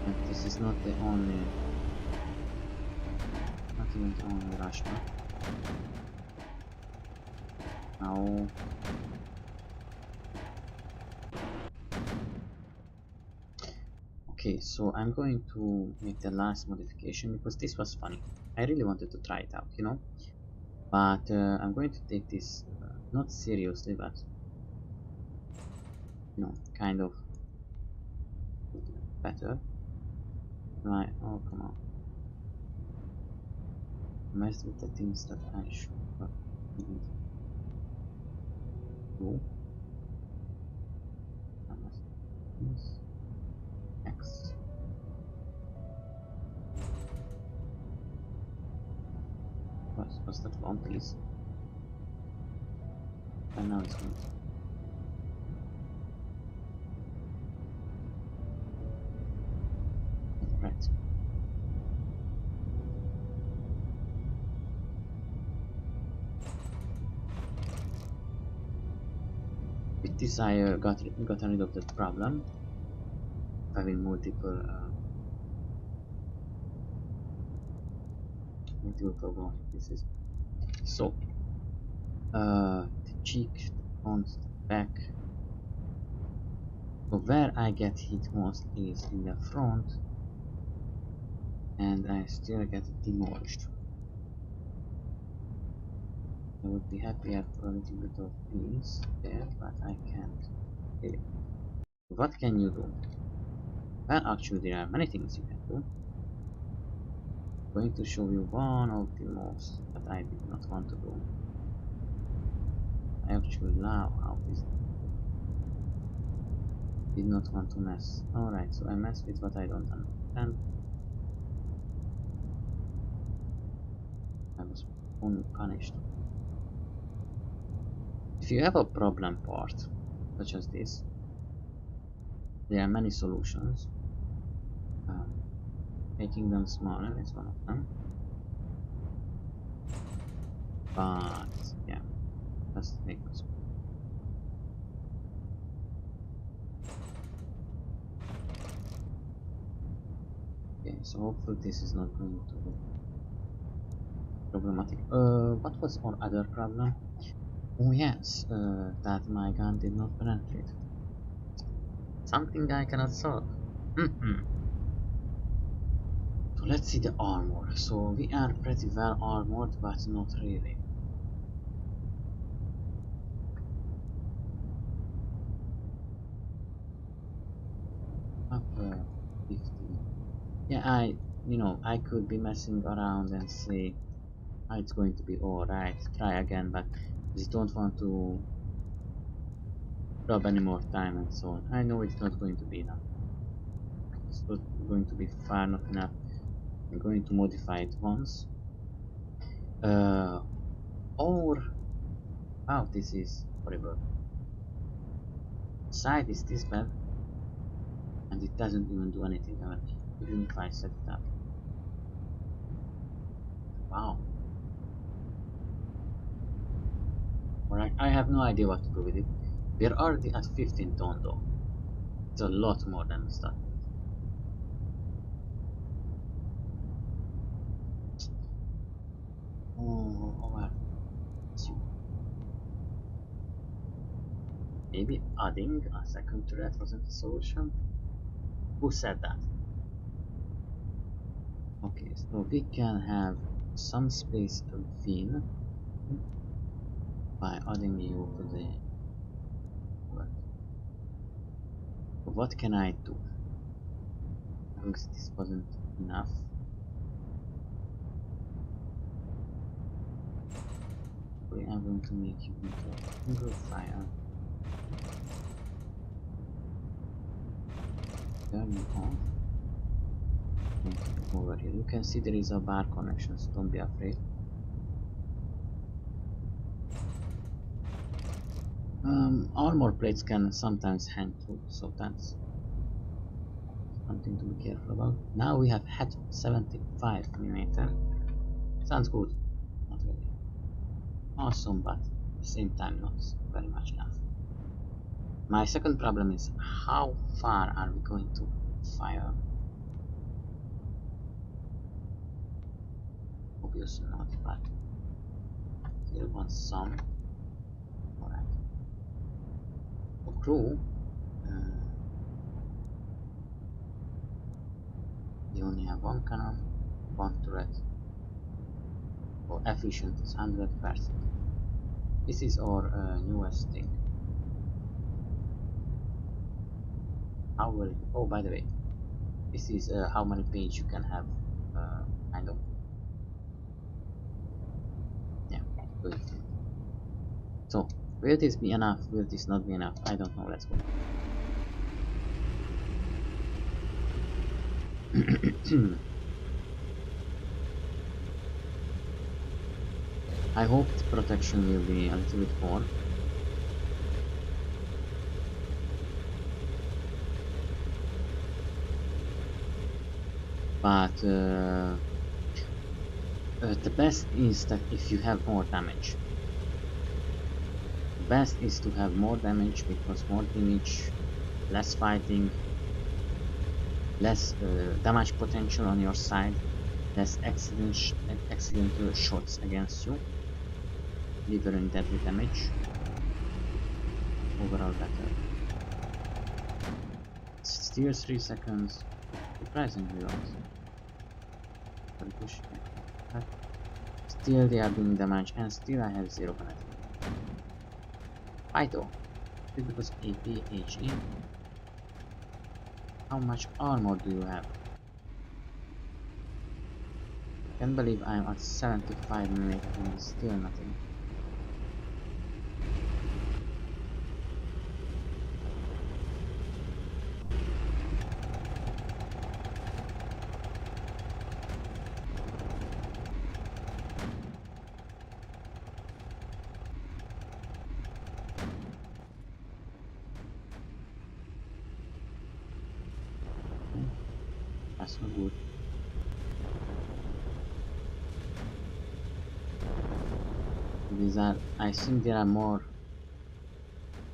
And this is not the only, not even the only rush map. Now. Okay, so I'm going to make the last modification because this was funny. I really wanted to try it out, you know. But I'm going to take this not seriously, but you know, kind of better. Right? Oh, come on. Messed with the things that I should. But didn't. 2 X. Was that one, please? And now it's going to. Right. With this, I got rid of that problem, having multiple program pieces. So, the cheek, the front, the back. So where I get hit most is in the front, and I still get demolished. I would be happier for a little bit of peace there, but I can't. Okay. What can you do? Well, actually, there are many things you can do. I'm going to show you one of the most that I did not want to do. I actually love how this did not want to mess. Alright, so I mess with what I don't understand. I was only punished. If you have a problem part, such as this, there are many solutions. Making them smaller is one of them. But yeah, let's make them smaller. Okay, so hopefully this is not going to be problematic. What was our other problem? Oh yes, that my gun did not penetrate. Something I cannot solve. So let's see the armor. So we are pretty well armored, but not really. Up 50. Yeah, I could be messing around and say, oh, it's going to be alright, try again, but I just don't want to rob any more time and so on. I know it's not going to be enough. It's not going to be far not enough. I'm going to modify it once. Or wow, this is horrible. Side is this bad, and it doesn't even do anything even if I set it up. Wow. Alright, I have no idea what to do with it. We're already at 15 tone though. It's a lot more than we started. Oh well. Maybe adding a second turret wasn't a solution? Who said that? Okay, so we can have some space to fill by adding you to the work. What can I do? Because this wasn't enough. We are going to make you into a single fire. Turn you on. Over here. You can see there is a bar connection, so don't be afraid. Armor plates can sometimes hang too, so that's something to be careful about. Now we have had 75mm. Sounds good. Not really awesome, but at the same time not very much enough. My second problem is how far are we going to fire? Obviously not, but still want some. Alright. For crew, you only have one cannon, one turret. For efficient is 100%. This is our newest thing. How will it, oh, by the way, this is how many pages you can have, kind of. Yeah, good. So Will this be enough? Will this not be enough? I don't know. Let's go. I hope the protection will be a little bit more. But the best is that if you have more damage. The best is to have more damage, because more damage, less fighting, less damage potential on your side, less accidental shots against you, delivering deadly damage. Overall better. Still 3 seconds. Surprisingly lot. Still they are doing damage, and still I have 0 penalty. Fight though. Because AP, HE. How much armor do you have? Can't believe I'm at 75 minutes and still nothing. That's not good. These are, I think there are more.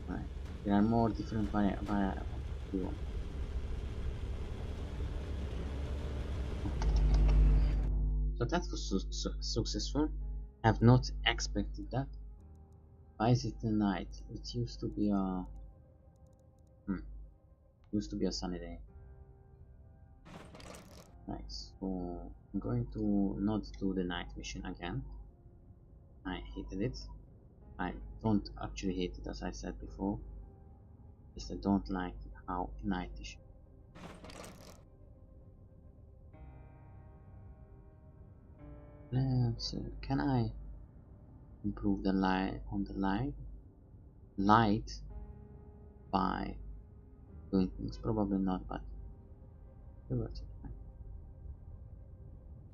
Right, there are more different variables. So that was successful. I have not expected that. Why is it a night? It used to be a sunny day. Nice. So I'm going to not do the night mission again. I hated it. I don't actually hate it, as I said before. Just I don't like how nightish. Let's can I improve the light on the light by doing things? Probably not, but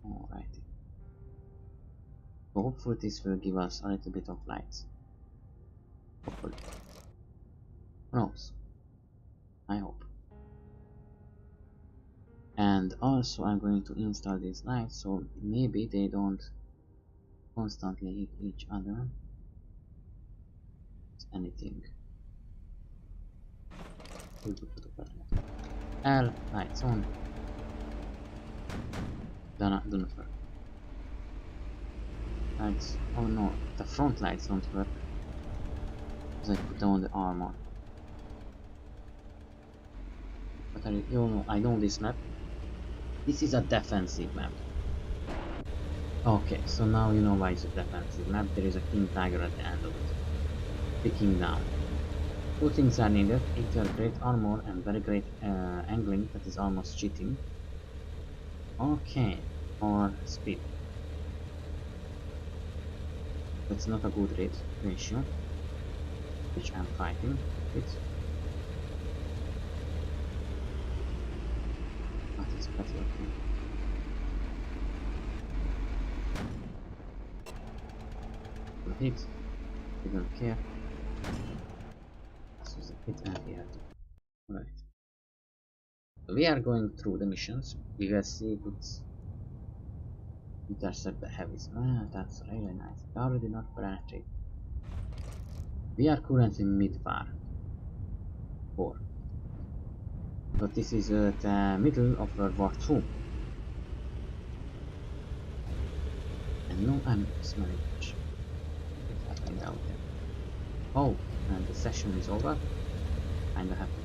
alright. So hopefully this will give us a little bit of light. Hopefully. Who knows? I hope. And also I'm going to install these lights so maybe they don't constantly hit each other. It's anything. L lights on. Do not work. Lights. Oh no, the front lights don't work. Because I put on the armor. But I know this map. This is a defensive map. Okay, so now you know why it's a defensive map. There is a king tiger at the end of it. Picking down. 2 things are needed, either great armor and very great angling, that is almost cheating. Okay, or speed. That's not a good rate ratio, which I'm fighting with. But it's pretty okay. We'll hit, we don't care. This is a hit and here. Alright. So we are going through the missions. We will see if it's intercept the heavies. Ah, that's really nice. We already not penetrate. We are currently mid-war 4. But this is the middle of World War II. And now I'm smelling much. What's happening out there? Oh, and the session is over. And I have to go.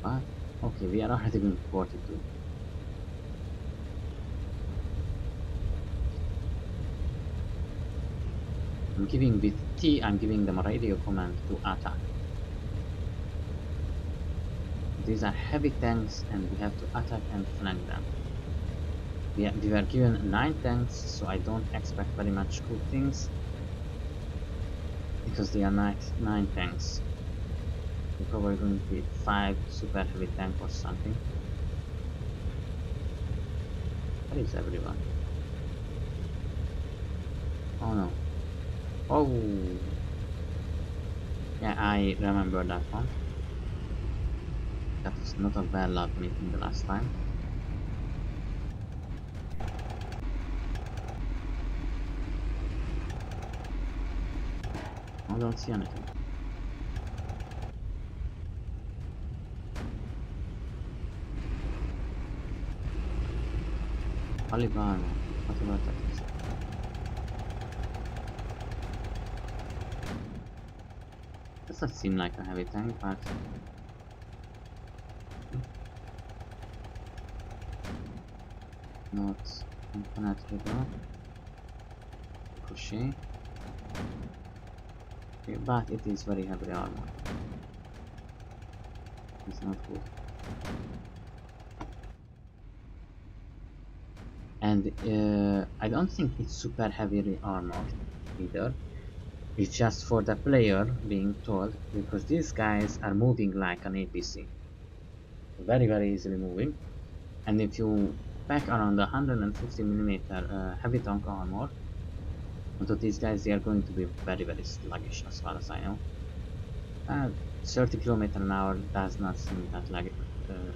But, okay, we are already in 42. I'm giving with T, I'm giving them a radio command to attack. These are heavy tanks and we have to attack and flank them. We were given 9 tanks, so I don't expect very much cool things. Because they are 9 tanks. They're probably going to be 5 super heavy tank or something. Where is everyone? Oh no. Oh! Yeah, I remember that one. That was not a bad luck meeting the last time. I don't see anything. Taliban, whatever that is. Does not seem like a heavy tank, but not impenetrable. Ricochet. Okay, but it is very heavily armored. It's not good. And I don't think it's super heavily armored either. It's just for the player being told, because these guys are moving like an APC. Very easily moving. And if you pack around 150mm heavy tank armor onto these guys, they are going to be very sluggish as far as I know. 30km/h does not seem that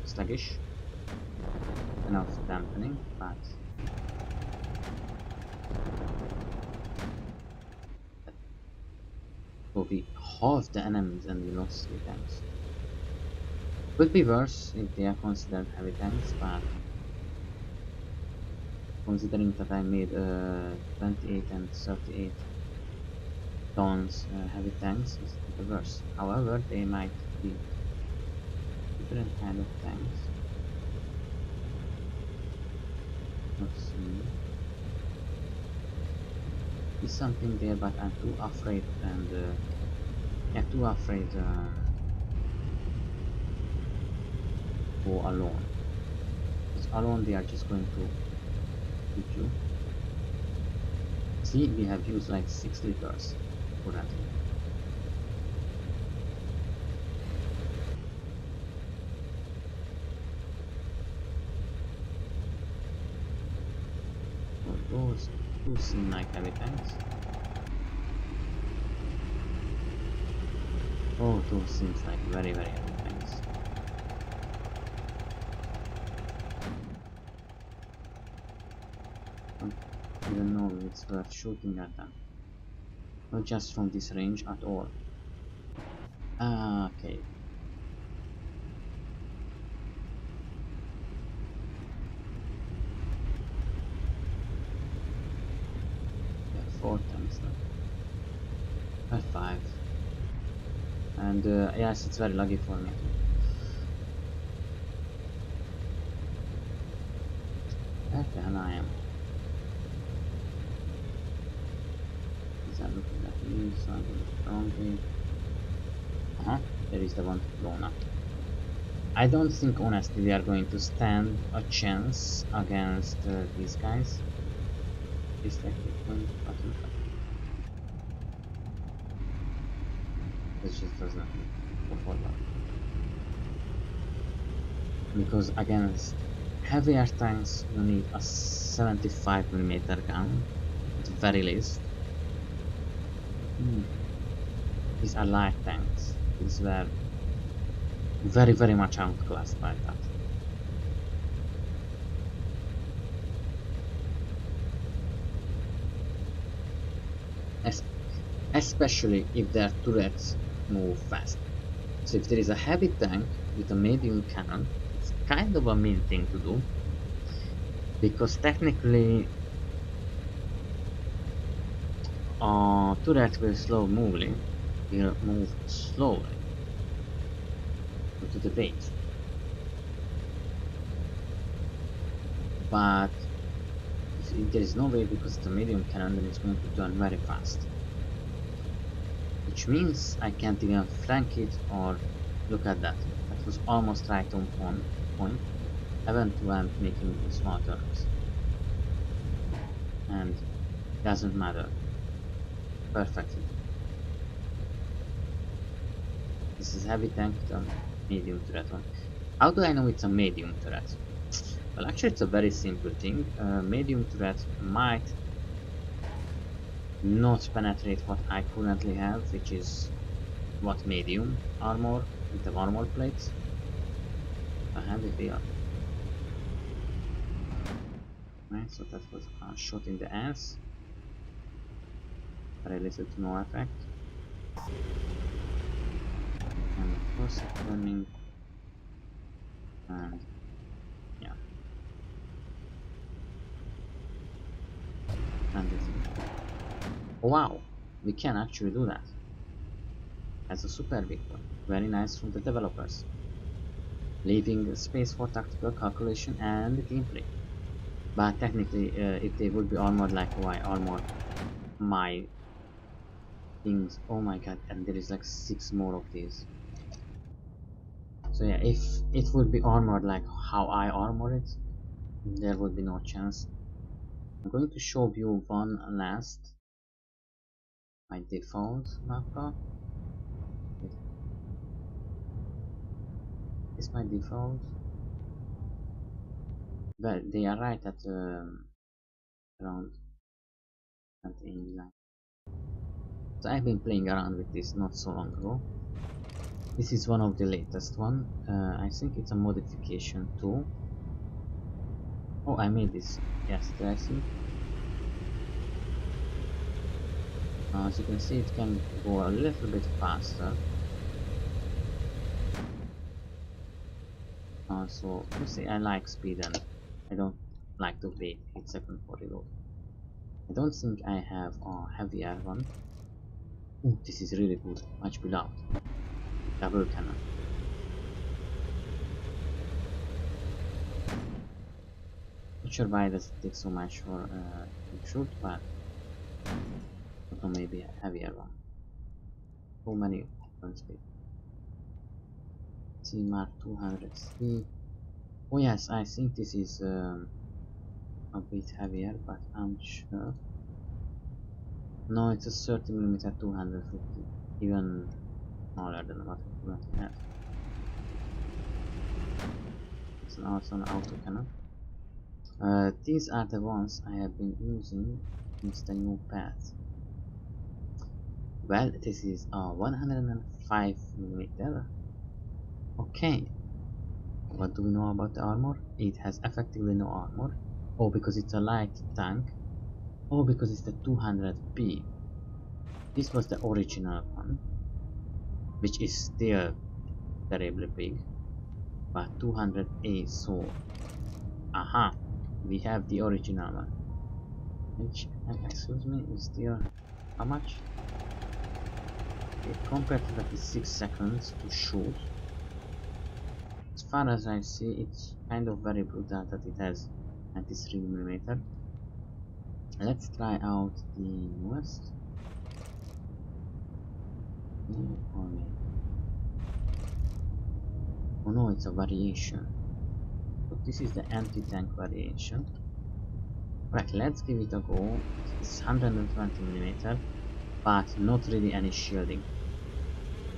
sluggish. Enough dampening, but so we half the enemies and we lost 3 tanks. Could be worse if they are considered heavy tanks, but considering that I made 28 and 38 tons heavy tanks, is the worst. However, they might be different kind of tanks. Let's see. There's something there, but I'm too afraid and too afraid go alone. Because alone they are just going to hit you. See, we have used like 6 liters currently. Those two seem like heavy tanks. Oh, those seems like very heavy tanks. I don't know if it's worth shooting at them. Not just from this range at all. Okay. Yeah, 4 tanks now. 5. And yes, it's very lucky for me. Where the hell I am? Is that looking at me? So I'm going to wrong way. There is the one blown up. I don't think honestly we are going to stand a chance against these guys. It's like this just does not go forward. Because against heavier tanks you need a 75mm gun at the very least. These are light tanks. These were very much outclassed by that. Especially if their turrets move fast. So if there is a heavy tank with a medium cannon, it's kind of a mean thing to do, because technically turret will move slowly to the base. But if there is no way, because the medium cannon, then it's going to turn very fast. Which means I can't even flank it, or look at that. That was almost right on point, even to making small turns. and doesn't matter. Perfectly. This is heavy tank with a medium turret one. How do I know it's a medium turret? Well, actually it's a very simple thing. Medium turret might not penetrate what I currently have, which is what, medium armor with the armor plates. A heavy deal. Right, so that was a shot in the ass. Very little to no effect. And of course it's running. And yeah. And oh wow, we can actually do that. As a super big one. Very nice from the developers. Leaving space for tactical calculation and gameplay. But technically, if they would be armored like how I armored my things, oh my god, and there is like 6 more of these. So yeah, if it would be armored like how I armor it, there would be no chance. I'm going to show you one last, my default mappa. Is my default, but they are right at around at the line. So I've been playing around with this not so long ago. This is one of the latest one. I think it's a modification too. Oh, I made this yesterday, I think. As you can see, it can go a little bit faster. So you see, I like speed and I don't like to wait 8 seconds for reload. I don't think I have a heavier one. Oh, this is really good. Much beloved. Double cannon. Not sure why does it take so much for to shoot, but I don't know, maybe a heavier one. So many weapon speed. Mark 200C. Oh yes, I think this is a bit heavier, but I'm sure. No, it's a 30mm 250, even smaller than what I currently have. It's also an autocannon. These are the ones I have been using since the new patch. Well, this is a 105mm. Okay, what do we know about the armor? It has effectively no armor. Oh, because it's a light tank. Oh, because it's the 200p. This was the original one, which is still terribly big, but 200A, so aha, we have the original one, which, excuse me, is still how much? Compared to 36 seconds to shoot. As far as I see, it's kind of very brutal that it has 93mm. Let's try out the newest. Oh no, it's a variation. So this is the anti-tank variation. Right, let's give it a go. It's 120mm, but not really any shielding.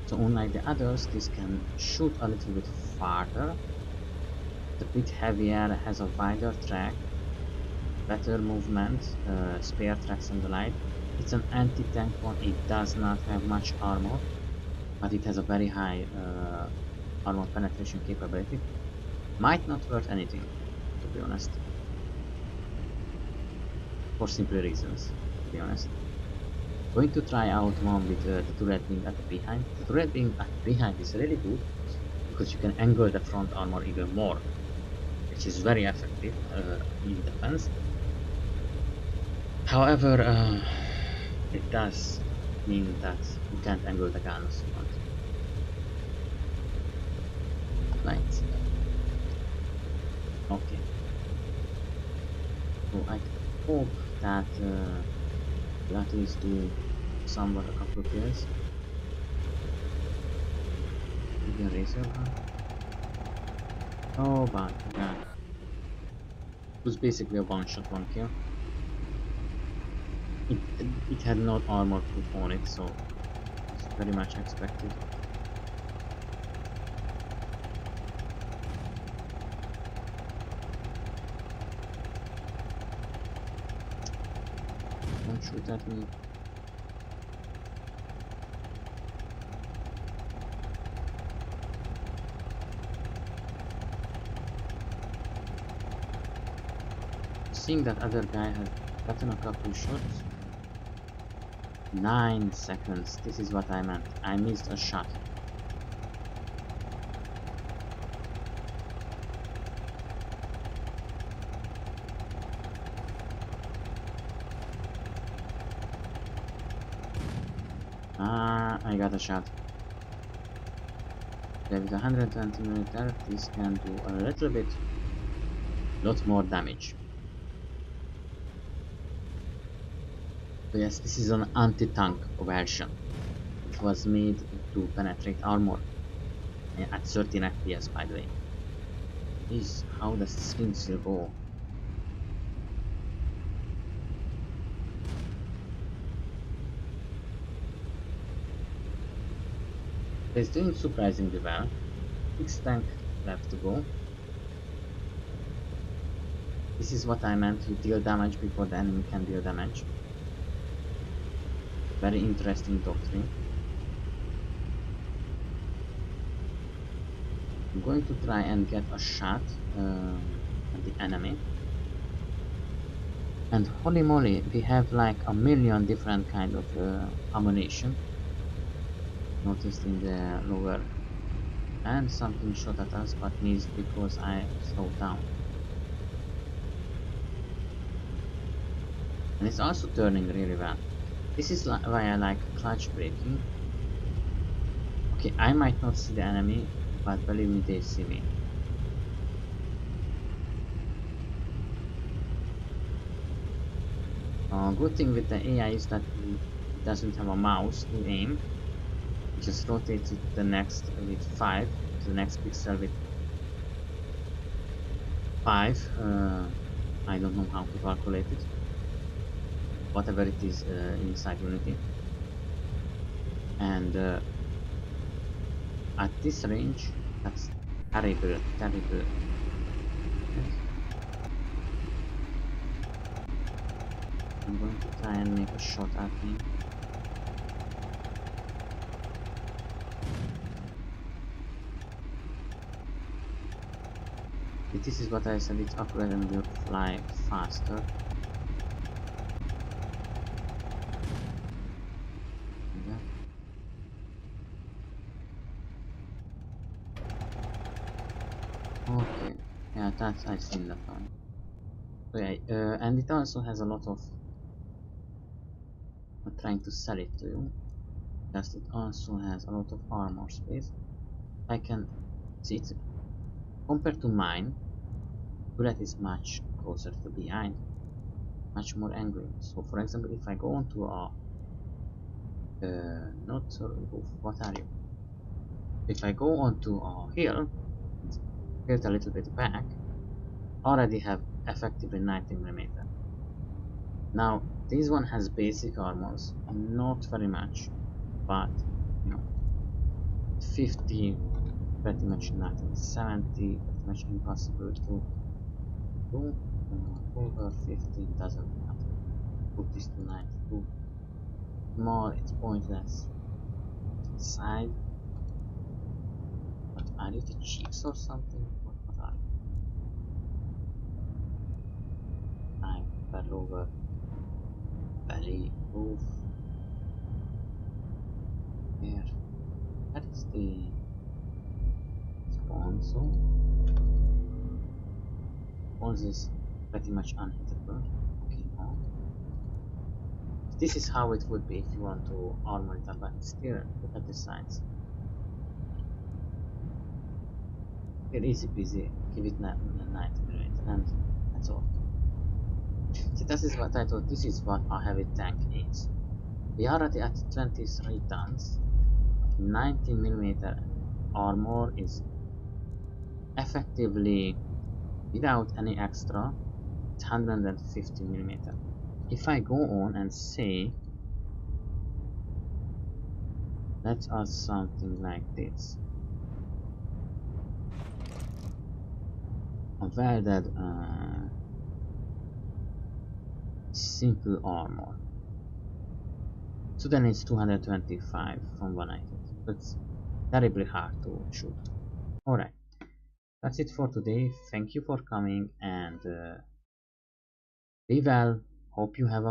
So unlike the others, this can shoot a little bit farther. It's a bit heavier, has a wider track, better movement, spare tracks and the like. It's an anti-tank one. It does not have much armor, but it has a very high armor penetration capability. Might not worth anything, to be honest. For simple reasons, to be honest. Going to try out one with the turret being at the behind. The turret being at the behind is really good because you can angle the front armor even more, which is very effective in defense. However, it does mean that you can't angle the guns. Right. Okay. So I hope that we'll at least do somewhat a couple of kills. Maybe a razor gun. Oh, but yeah. It was basically a one-shot, one kill. it had no armor put on it, so it's very much expected. Don't shoot at me. Seeing that other guy had gotten a couple shots. 9 seconds. This is what I meant. I missed a shot. I got a shot. Okay, with 120mm, this can do a little bit, lot more damage. So yes, this is an anti-tank version. It was made to penetrate armor at 13 FPS, by the way. Jeez, how does this thing still go? It's doing surprisingly well. 6 tank left to go. This is what I meant, you deal damage before the enemy can deal damage. Very interesting doctrine. I'm going to try and get a shot at the enemy. And holy moly, we have like a million different kind of ammunition. Noticed in the lower, and something shot at us, but missed because I slowed down. And it's also turning really well. This is why I like clutch braking. Okay, I might not see the enemy, but believe me, they see me. Good thing with the AI is that it doesn't have a mouse to aim. It just rotates it to the next with 5, to the next pixel with 5. I don't know how to calculate it. Whatever it is inside Unity. And at this range, that's terrible, terrible. Yes. I'm going to try and make a shot at him. This is what I said, it's accurate and will fly faster. Okay, yeah, that's, I've seen that one. Okay, and it also has a lot of, I'm trying to sell it to you, just it also has a lot of armor space. I can see it, compared to mine, bullet is much closer to behind, much more angry. So for example, if I go onto a, not a roof, what are you? If I go onto a hill, tilt a little bit back, already have effectively 90mm. Now this one has basic armors, not very much, but you know, 50 pretty much nothing, 70 pretty much impossible to do. Over 50 doesn't matter. Put this to 92. More, it's pointless. Side. But are you the cheeks or something? What are you? I fell over. Belly. Oof. Here. That is the spawn zone. Spawns is pretty much unhittable. Okay, no. This is how it would be if you want to armor it up, but still, look at the sides. Here, easy peasy, give it 90mm, and that's all. See, this is what I thought, this is what a heavy tank is. We are already at 23 tons. 90mm armor is effectively, without any extra, 150mm. if I go on and say, let's add something like this. A welded simple armor. So then it's 225 from 190. That's terribly hard to shoot. Alright, that's it for today. Thank you for coming and be well. Hope you have a